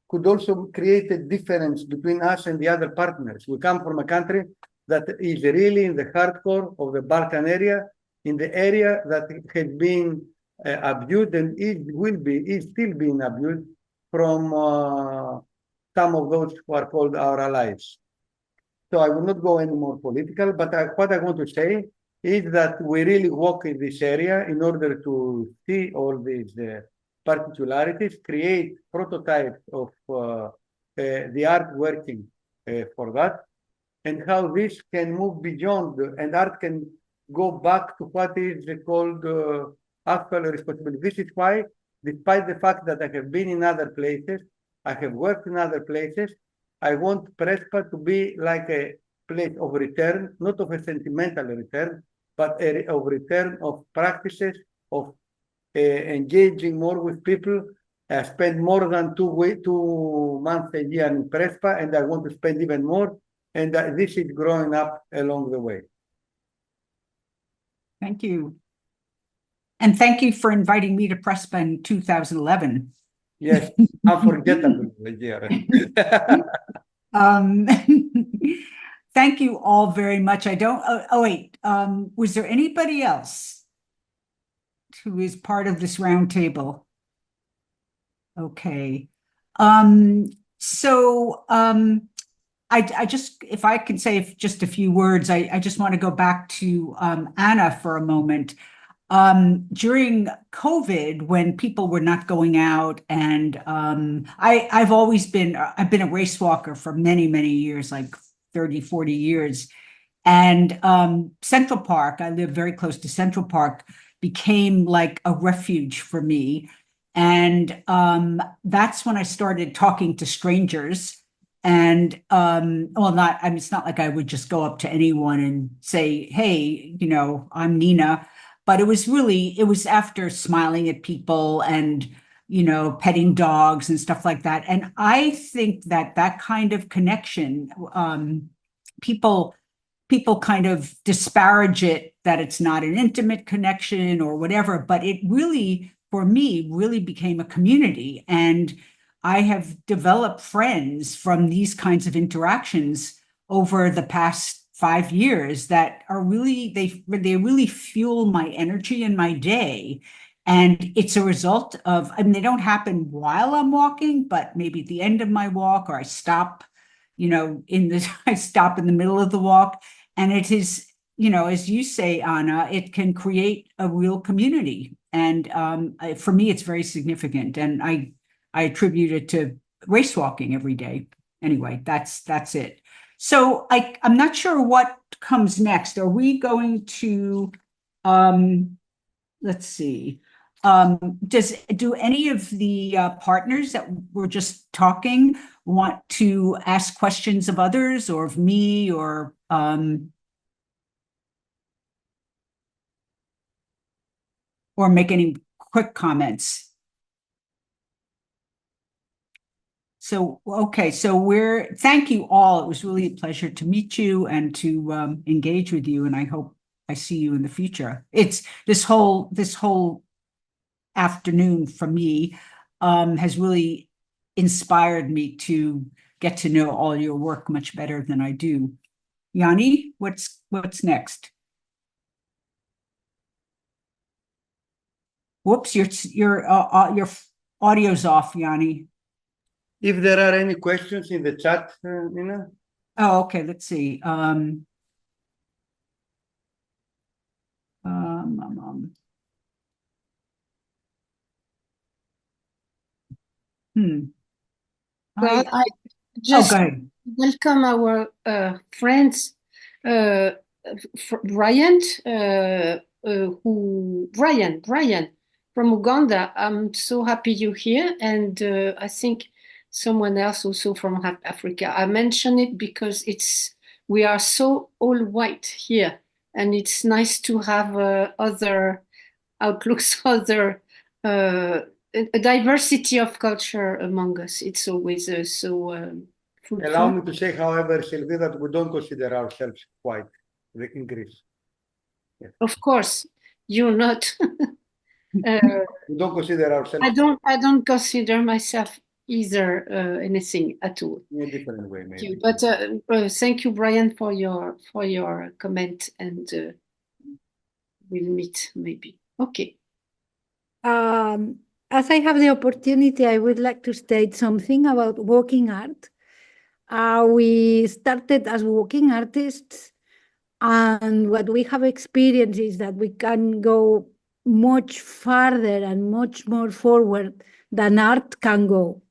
could also create a difference between us and the other partners. We come from a country that is really in the hardcore of the Balkan area, in the area that has been abused and is still being abused from some of those who are called our allies. So I will not go any more political, but what I want to say is that we really walk in this area in order to see all these particularities, create prototypes of the art working for that, and how this can move beyond, and art can go back to what is called actual responsibility. This is why, despite the fact that I have been in other places, I have worked in other places, I want Prespa to be like a place of return, not of a sentimental return, but of return of practices, of engaging more with people. I spend more than 2 months a year in Prespa, and I want to spend even more. And this is growing up along the way. Thank you. And thank you for inviting me to Prespa in 2011. Yes, unforgettable year. Thank you all very much. I don't, wait, was there anybody else who is part of this roundtable? Okay. I just, if I can say just a few words, I just want to go back to Anna for a moment. During COVID, when people were not going out, and I've been a race walker for many, many years, like 30, 40 years. And Central Park, I live very close to Central Park, became like a refuge for me. And that's when I started talking to strangers. And it's not like I would just go up to anyone and say, hey, I'm Nina. But it was after smiling at people and, petting dogs and stuff like that. And I think that kind of connection, people kind of disparage it, that it's not an intimate connection or whatever, but it really, for me, really became a community. And I have developed friends from these kinds of interactions over the past 5 years that are really, they really fuel my energy in my day. And it's a result of, they don't happen while I'm walking, but maybe at the end of my walk, or I stop, I stop in the middle of the walk. And it is, as you say, Anna, it can create a real community. And for me, it's very significant. And I attribute it to race walking every day. Anyway, that's it. So I'm not sure what comes next. Are we going to, let's see, do any of the partners that were just talking want to ask questions of others or of me, or make any quick comments? So, okay, so thank you all. It was really a pleasure to meet you and to engage with you, and I hope I see you in the future. It's this whole afternoon for me has really inspired me to get to know all your work much better than I do. Yanni, what's next? Whoops, your audio's off, Yanni. If there are any questions in the chat, Nina? Oh, okay, let's see. Well, just go ahead. welcome our friends, Brian from Uganda. I'm so happy you're here, and I think someone else also from Africa. I mention it because we are so all white here, and it's nice to have other outlooks, other a diversity of culture among us. It's always so fruitful. Allow me to say, however, Sylvie, that we don't consider ourselves white in Greece. Yeah. Of course, you're not. We don't consider ourselves. I don't consider myself either anything at all. In a different way, maybe. But thank you, Brian, for your comment, and we'll meet maybe. Okay. As I have the opportunity, I would like to state something about walking art. We started as walking artists, and what we have experienced is that we can go much farther and much more forward than art can go.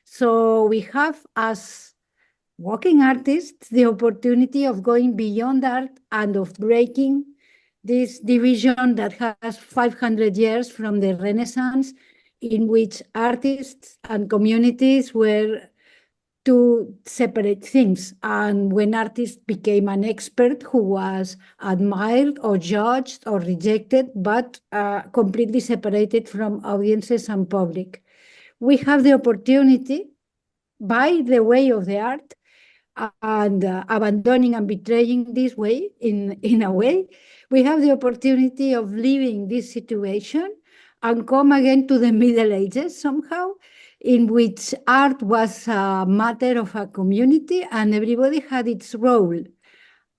So we have, as walking artists, the opportunity of going beyond art and of breaking this division that has 500 years from the Renaissance, in which artists and communities were two separate things. And when artists became an expert who was admired or judged or rejected, but completely separated from audiences and public. We have the opportunity, by the way of the art, and abandoning and betraying this way, in a way, we have the opportunity of leaving this situation and come again to the Middle Ages somehow, in which art was a matter of a community and everybody had its role.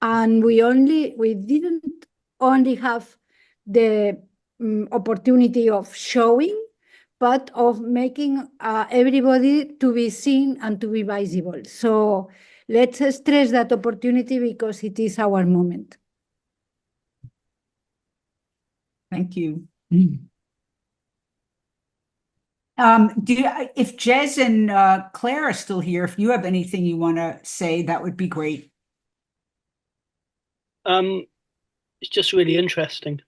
And we didn't only have the opportunity of showing, but of making everybody to be seen and to be visible. So let's stress that opportunity because it is our moment. Thank you. If Jez and Claire are still here, if you have anything you want to say, that would be great. It's just really interesting.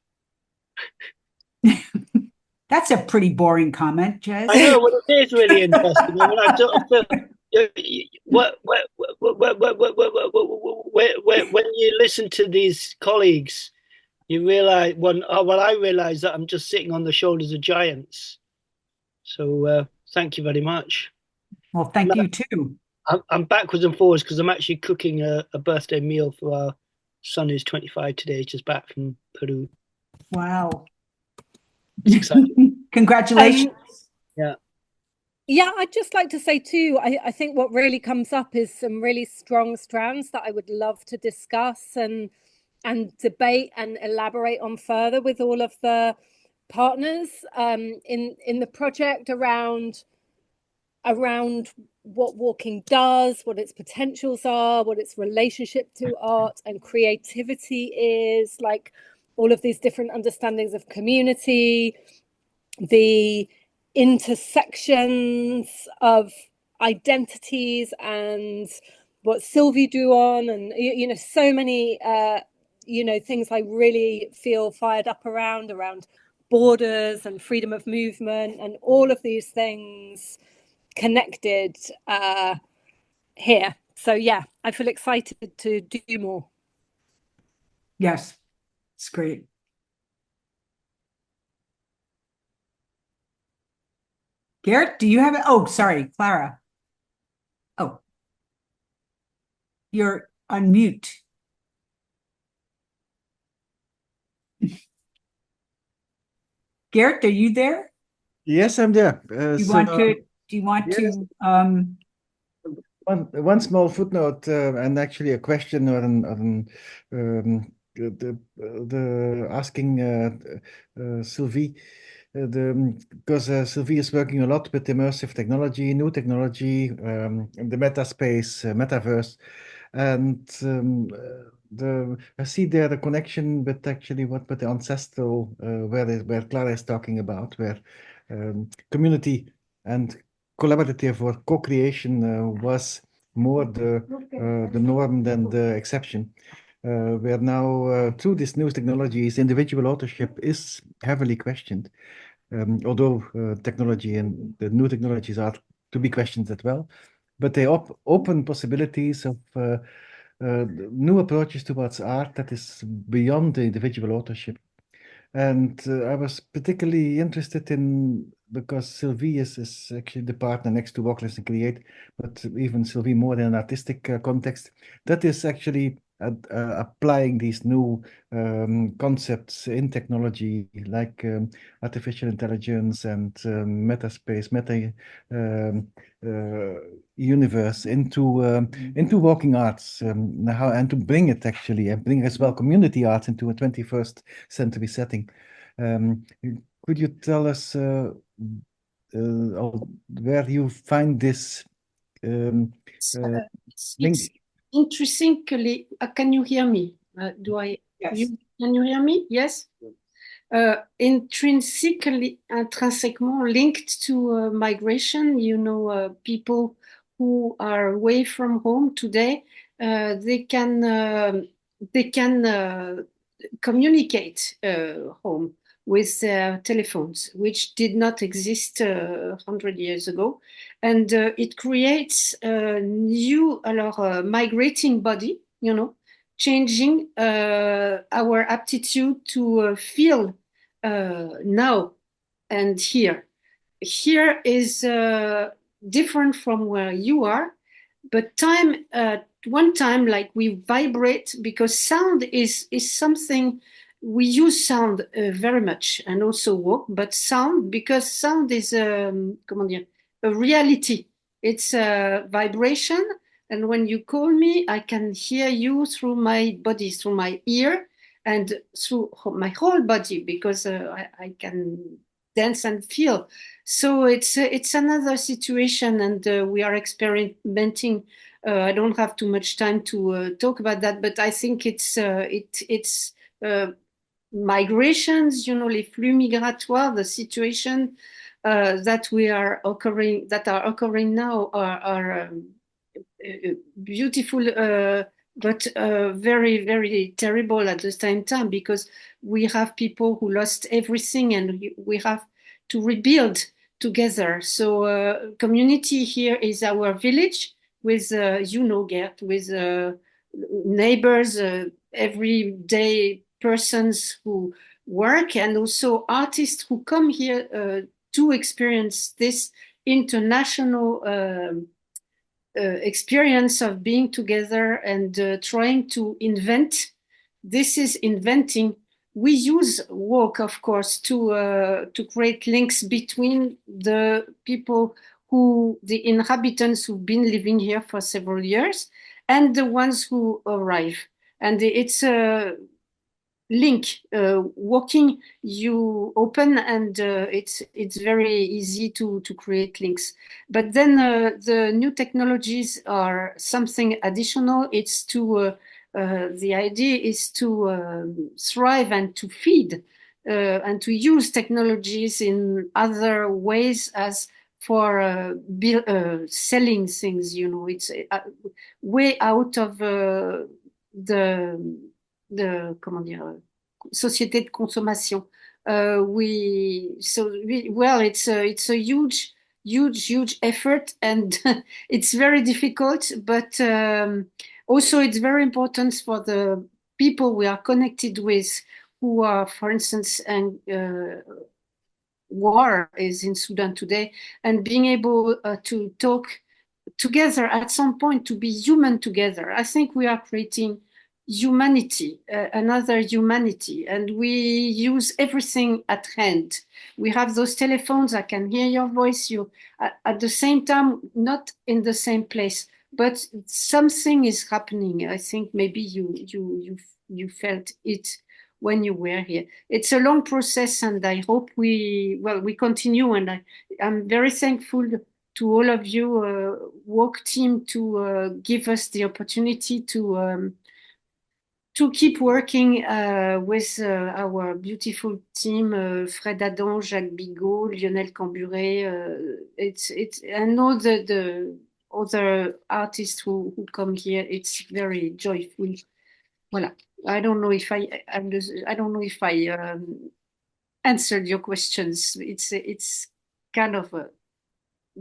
That's a pretty boring comment, Jez. I know, but it is really interesting. I mean, I feel, when you listen to these colleagues, you realize I realize that I'm just sitting on the shoulders of giants. So thank you very much. Well, thank you too. I'm backwards and forwards because I'm actually cooking a birthday meal for our son who's 25 today, just back from Peru. Wow. It's exciting. Congratulations. Yeah, I'd just like to say too, I think what really comes up is some really strong strands that I would love to discuss and debate and elaborate on further with all of the partners in the project around what walking does, what its potentials are, what its relationship to art and creativity is, like all of these different understandings of community, the intersections of identities and what Sylvie drew on, and so many things I really feel fired up around borders and freedom of movement and all of these things connected here. So yeah, I feel excited to do more. Yes, it's great. Geert, do you have it? Oh, sorry, Clara. Oh, you're on mute. Geert, are you there? Yes, I'm there. Do you want yes. to One small footnote and actually a question or the asking Sylvie, because Sylvie is working a lot with immersive technology, new technology, the meta space, metaverse, and I see there the connection with actually with the ancestral where Clara is talking about, where community and collaborative or co-creation was more the norm than the exception. Where now, through these new technologies, individual authorship is heavily questioned. Although technology and the new technologies are to be questioned as well, but they open possibilities of new approaches towards art that is beyond the individual authorship. And I was particularly interested in, because Sylvie is actually the partner next to Walk, Listen, Create, but even Sylvie more in an artistic context, that is actually applying these new concepts in technology, like artificial intelligence and metaspace, meta universe into walking arts, and to bring it actually, and bring as well community arts into a 21st century setting. Could you tell us where you find this link? It's intrinsically, can you hear me? Yes. Can you hear me? Yes. Intrinsically linked to migration. You know, people who are away from home today, they can communicate home with their telephones, which did not exist 100 years ago. And it creates a new migrating body, you know, changing our aptitude to feel now and here. Here is different from where you are, but time, one time, like we vibrate, because sound is something, we use sound very much, and also walk, but sound, because sound is comment dire, a reality. It's a vibration, and when you call me, I can hear you through my body, through my ear, and through my whole body, because I can dance and feel. So it's another situation, and we are experimenting. I don't have too much time to talk about that, but I think it's migrations, you know, les flux migratoires, the situation that are occurring now are beautiful, but very, very terrible at the same time, because we have people who lost everything, and we have to rebuild together. So community here is our village with, you know, Geert, with neighbors, everyday persons who work, and also artists who come here to experience this international experience of being together and trying to invent. This is inventing. We use walk, of course, to create links between the people the inhabitants who've been living here for several years, and the ones who arrive. And it's a link. Walking, you open, and it's very easy to create links. But then the new technologies are something additional. It's to the idea is to thrive and to feed and to use technologies in other ways, as for selling things. You know, it's way out of the comment dire, société de consommation. It's a huge effort, and it's very difficult, but also it's very important for the people we are connected with, who are, for instance, and war is in Sudan today, and being able to talk together at some point, to be human together. I think we are creating humanity, another humanity, and we use everything at hand. We have those telephones. I can hear your voice. You at the same time, not in the same place, but something is happening. I think maybe you felt it when you were here. It's a long process, and I hope we continue. And I'm very thankful to all of you, WALC team, to give us the opportunity to keep working with our beautiful team, Fred Adam, Jacques Bigot, Lionel Camburet. It's and other artists who come here. It's very joyful. Voilà. I don't know if I answered your questions. It's kind of a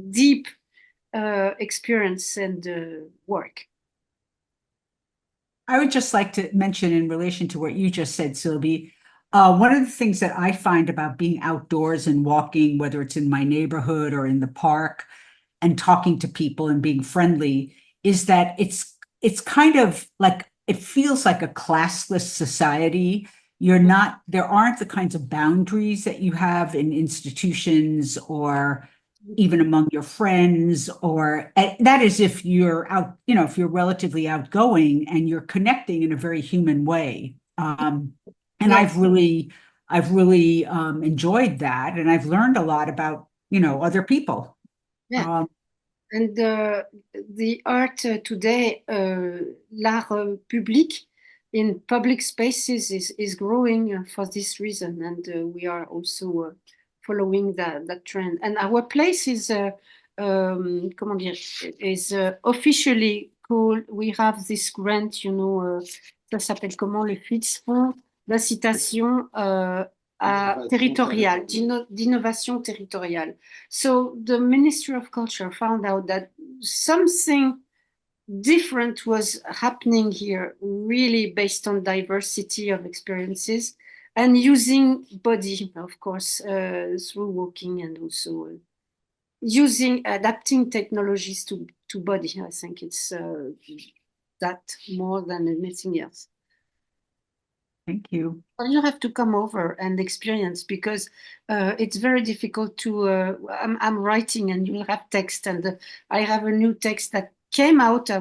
deep experience and work. I would just like to mention in relation to what you just said, Sylvie, one of the things that I find about being outdoors and walking, whether it's in my neighborhood or in the park, and talking to people and being friendly, is that it's kind of like, it feels like a classless society. There aren't the kinds of boundaries that you have in institutions or even among your friends, or that is if you're out, if you're relatively outgoing and you're connecting in a very human way. And I've really enjoyed that, and I've learned a lot about other people. Yeah. And the art today, l'art public in public spaces is growing for this reason, and we are also following that trend. And our place is comment dire, is officially called. We have this grant, ça s'appelle comment, le Fonds d'incitation territoriale, d'innovation territoriale. So the Ministry of Culture found out that something different was happening here, really based on diversity of experiences and using body, of course, through walking, and also adapting technologies to body. I think it's that more than anything else. Thank you. You have to come over and experience, because it's very difficult to. I'm writing, and you'll have text, and I have a new text that came out.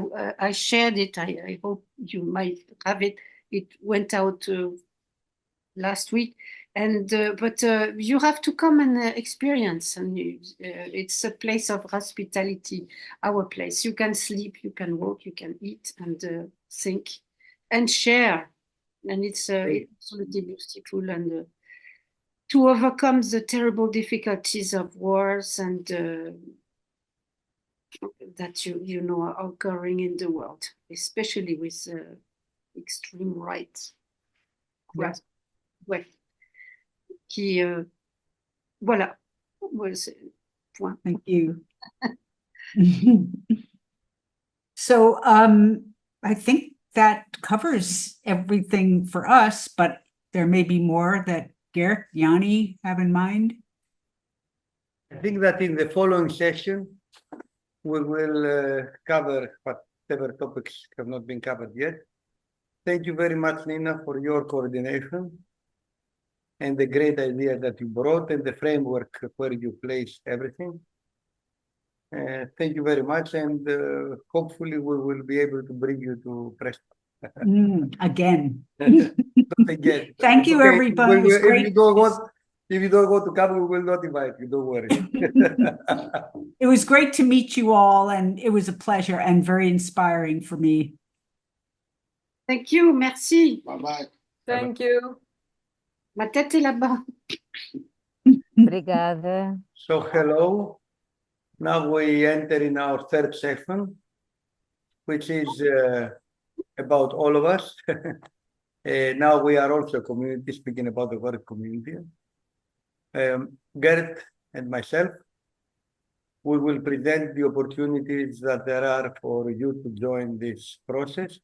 I shared it. I hope you might have it. It went out last week, and but you have to come and experience. And it's a place of hospitality. Our place. You can sleep, you can walk, you can eat, and think, and share. And it's absolutely beautiful, and to overcome the terrible difficulties of wars and that you know are occurring in the world, especially with extreme right. Yeah. Ouais. Qui voilà. Point. Thank you. So I think that covers everything for us, but there may be more that Geert, Yanni have in mind. I think that in the following session, we will cover whatever topics have not been covered yet. Thank you very much, Nina, for your coordination and the great idea that you brought and the framework where you place everything. Thank you very much, and hopefully we will be able to bring you to Prespa. Again. Again. Thank you, everybody. It was great. If you don't want to come, we will not invite you. Don't worry. It was great to meet you all, and it was a pleasure and very inspiring for me. Thank you, merci. Bye-bye. Thank you. Ma tête est là-bas. Obrigada. So hello. Now we enter in our third session, which is about all of us. Now we are also a community, speaking about the word community. Geert and myself, we will present the opportunities that there are for you to join this process,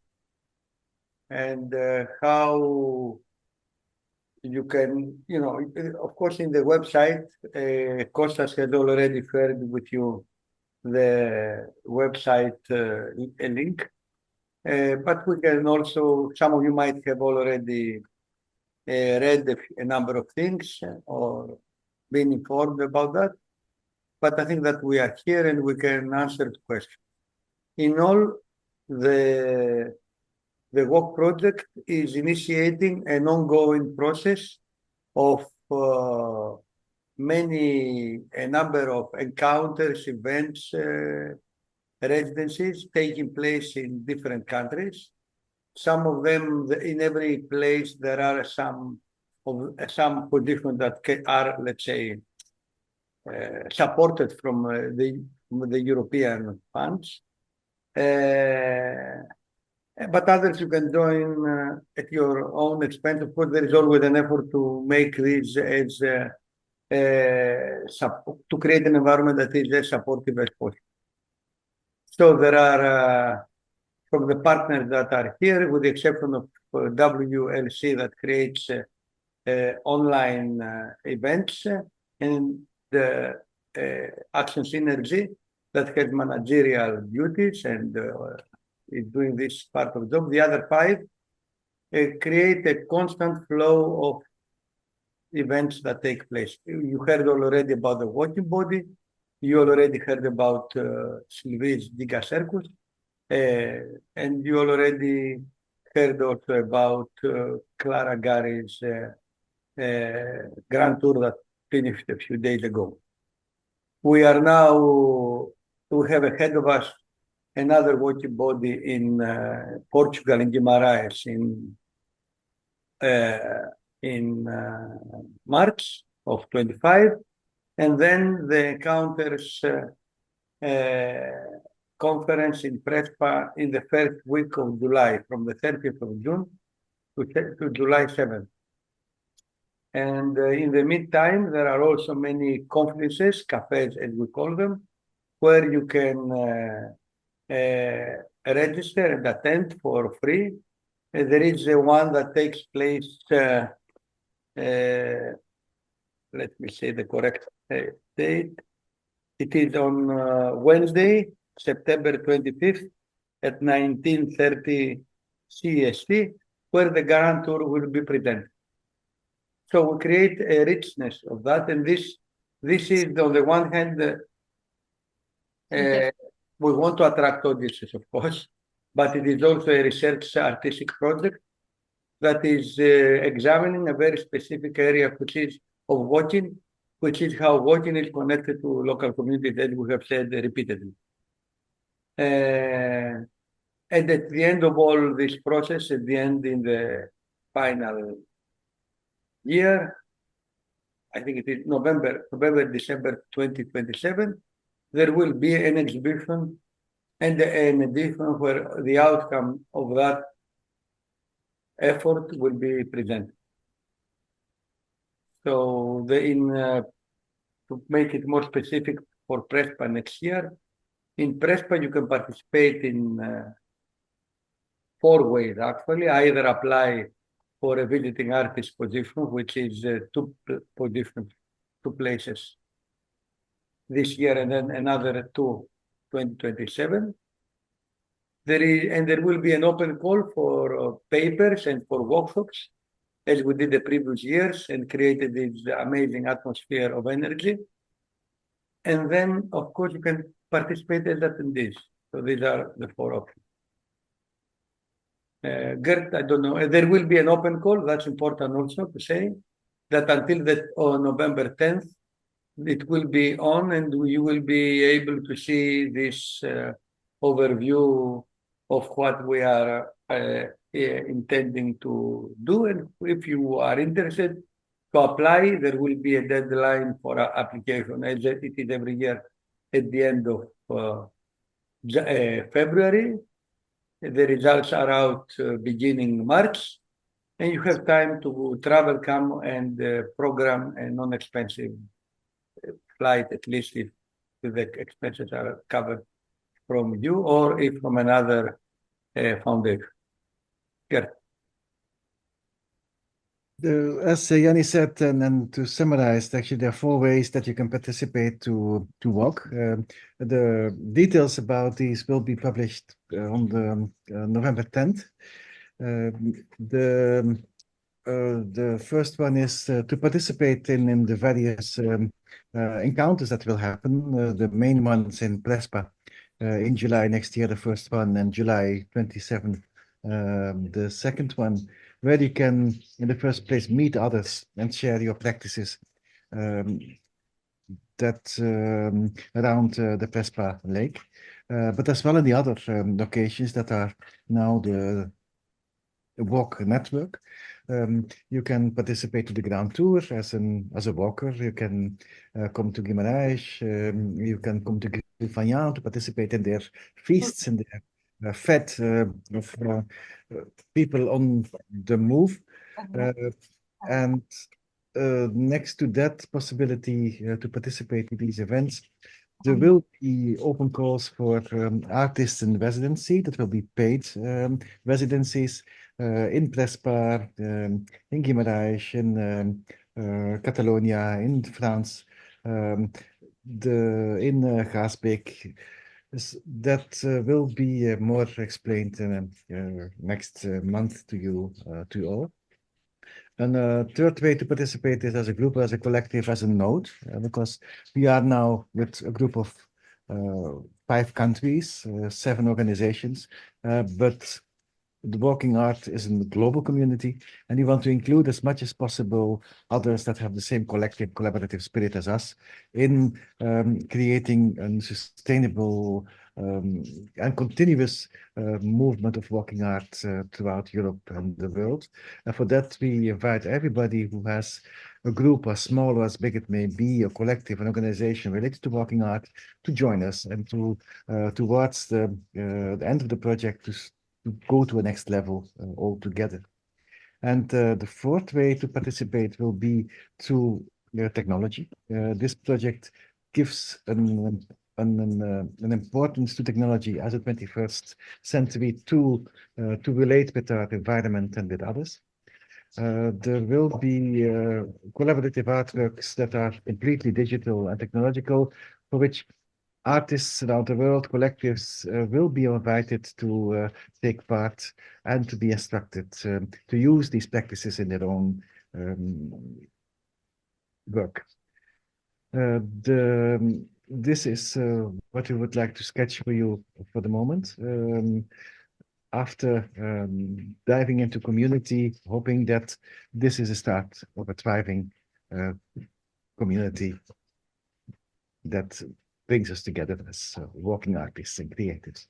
and how you can, of course, in the website, Kostas has already shared with you the website link, but we can also, some of you might have already read a number of things or been informed about that, but I think that we are here and we can answer the question. In all, the WALC project is initiating an ongoing process of a number of encounters, events, residencies taking place in different countries. Some of them, in every place, there are some positions that are, let's say, supported from the the European funds. But others you can join at your own expense. Of course, there is always an effort to make this as to create an environment that is as supportive as possible. So there are, from the partners that are here, with the exception of WLC that creates online events, and the Action Synergy that has managerial duties and is doing this part of the job. The other 5 create a constant flow of events that take place. You heard already about the working body. You already heard about Sylvie's Giga Circus. And you already heard also about Clara Gari's Grand Tour that finished a few days ago. We are now, we have ahead of us another working body in Portugal, in Guimarães, in March of 25, and then the Encounters conference in Prespa in the first week of July, from the 30th of June to July 7th. And in the meantime, there are also many conferences, cafes as we call them, where you can register and attend for free. There is one that takes place, let me say the correct date. It is on Wednesday, September 25th at 19:30 CST, where the Grand Tour will be presented. So we create a richness of that, and this is on the one hand, we want to attract audiences, of course, but it is also a research artistic project that is examining a very specific area, which is of walking, which is how walking is connected to local communities, as we have said repeatedly. And at the end of all this process, at the end in the final year, I think it is November, December 2027, there will be an exhibition and an edition where the outcome of that effort will be presented. So to make it more specific for Prespa next year, in Prespa you can participate in 4 ways actually. Either apply for a visiting artist position, which is 2 positions, 2 places this year, and then another 2, 2027. There will be an open call for papers and for workshops, as we did the previous years and created this amazing atmosphere of energy. And then, of course, you can participate as attendees. So these are the 4 options. Geert, I don't know. There will be an open call. That's important also to say that until November 10th, it will be on, and you will be able to see this overview of what we are intending to do. And if you are interested to apply, there will be a deadline for application, as it is every year at the end of February. The results are out beginning March, and you have time to travel, come and program a non-expensive flight, at least if the expenses are covered from you or if from another foundation. Geert. As Yannis said, and to summarize, actually there are 4 ways that you can participate to walk. The details about these will be published on the November 10th. The first one is to participate in the various encounters that will happen. The main ones in Prespa in July next year, the first one, and July 27th, the second one, where you can, in the first place, meet others and share your practices that around the Prespa Lake, but as well in the other locations that are now the walk network. You can participate to the Grand Tour as a walker. You can come to Guimarães. You can come to Vivant to participate in their feasts and their fete of people on the move. And next to that possibility to participate in these events, there will be open calls for artists in residency that will be paid residencies in Prespa, in Guimarães, in Catalonia, in France, in Gaasbeek. That will be more explained next month to you all. And a third way to participate is as a group, as a collective, as a node, because we are now with a group of 5 countries, 7 organizations, but the walking art is in the global community, and we want to include as much as possible others that have the same collective, collaborative spirit as us in creating a sustainable and continuous movement of walking art throughout Europe and the world. And for that, we invite everybody who has a group, as small or as big it may be, a collective, an organization related to walking art, to join us and to towards the end of the project to go to a next level altogether. And the fourth way to participate will be through technology. This project gives an importance to technology as a 21st century tool to relate with our environment and with others. There will be collaborative artworks that are completely digital and technological, for which artists around the world, collectives, will be invited to take part and to be instructed to use these practices in their own work. This is what we would like to sketch for you for the moment. After diving into community, hoping that this is a start of a thriving community that brings us together as walking artists and creatives.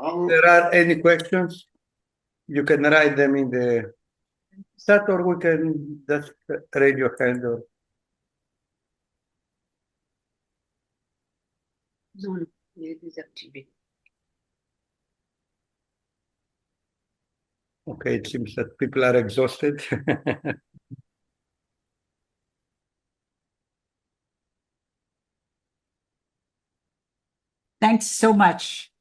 If there are any questions, you can write them in the chat, or we can just raise your hand. Or... Okay, it seems that people are exhausted. Thanks so much.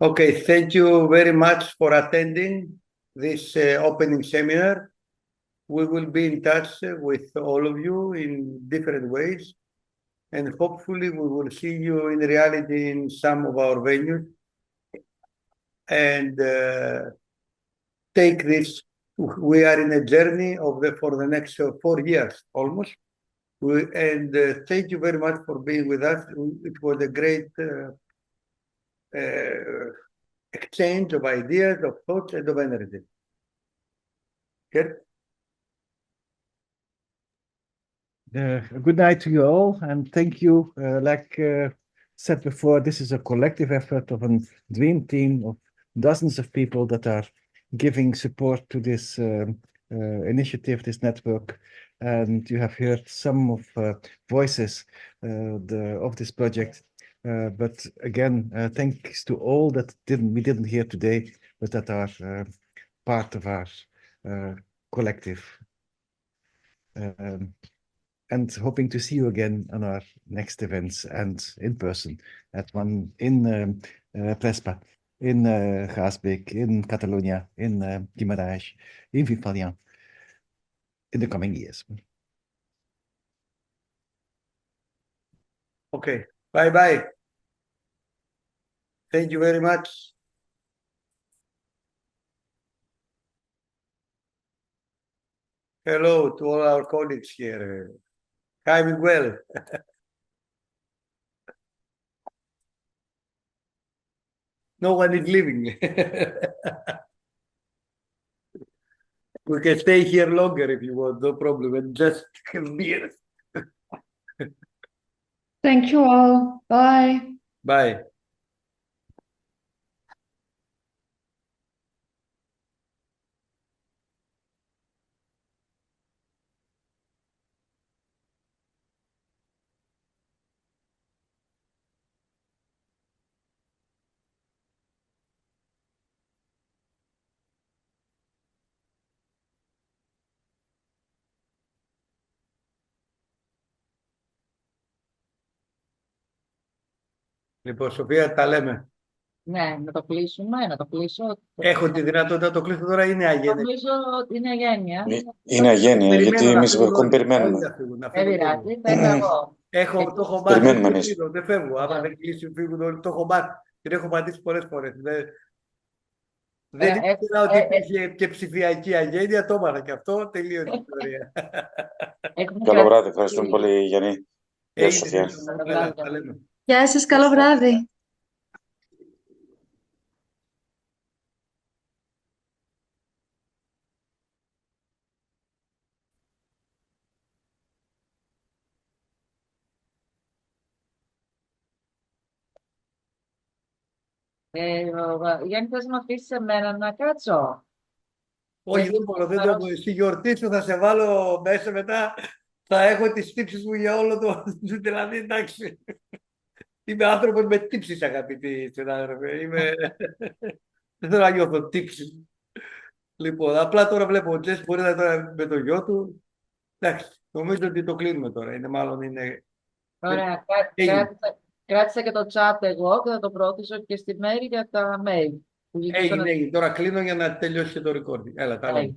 Okay, thank you very much for attending this opening seminar. We will be in touch with all of you in different ways, and hopefully we will see you in reality in some of our venues and take this. We are in a journey for the next 4 years almost. Thank you very much for being with us. It was a great exchange of ideas, of thoughts, and of energy. Geert? Good night to you all, and thank you. Like said before, this is a collective effort of a dream team of dozens of people that are giving support to this initiative, this network. And you have heard some of voices of this project. But again, thanks to all that we didn't hear today, but that are part of our collective. And hoping to see you again on our next events and in person at one in Prespa, in Gaasbeek, in Catalonia, in Guimarães, in Vivant, in the coming years. Okay, bye-bye. Thank you very much. Hello to all our colleagues here. Hi, Miguel. No one is leaving. We can stay here longer if you want, no problem, and just have beer. Thank you all. Bye. Bye. Λοιπόν, Σοφία, τα λέμε. Ναι, να το κλείσουμε, να το κλείσω. Έχω τη δυνατότητα να το κλείσω τώρα, είναι αγένεια. Νομίζω ότι είναι αγένεια. Είναι αγένεια, γιατί Περιμένω να εμείς φύγουν ακόμα όλοι. περιμένουμε. Όχι να φύγουν, να Δεν φύγουν όλοι. πειράζει, θα είμαι εγώ. Το έχω μάθει, Περιμένουμε εμείς. δεν φύγω. Άμα δεν κλείσει, φύγουν όλοι. Το έχω μάθει. Την έχω πατήσει πολλές φορές. Δεν ήξερα ότι υπήρχε και ψηφιακή αγένεια, το έμαθα και αυτό, τελείωσε η ιστορία. Καλό βράδυ, ευχαριστούμε πολύ, Γιάννη. Γεια σου, Σοφία. Γεια σας, καλό βράδυ. Γιάννη, θες να με αφήσεις εμένα να κάτσω? Όχι, δεν μπορώ, δεν το μπορώ. Στη γιορτή σου θα σε βάλω μέσα μετά, θα έχω τις τύψεις μου για όλο το... Δηλαδή, εντάξει. Είμαι άνθρωπος με τύψεις, αγαπητοί συνάδελφοι. Δεν θέλω να νιώθω τύψεις. Λοιπόν, απλά τώρα βλέπω ο Jez μπορεί να τώρα με το γιο του. Εντάξει, νομίζω ότι το κλείνουμε τώρα. Είναι. Ωραία, κράτησα και το chat εγώ και θα το προωθήσω και στη μέρη για τα mail. Έγινε. Τώρα κλείνω για να τελειώσει και το recording. Έλα, τα λέμε.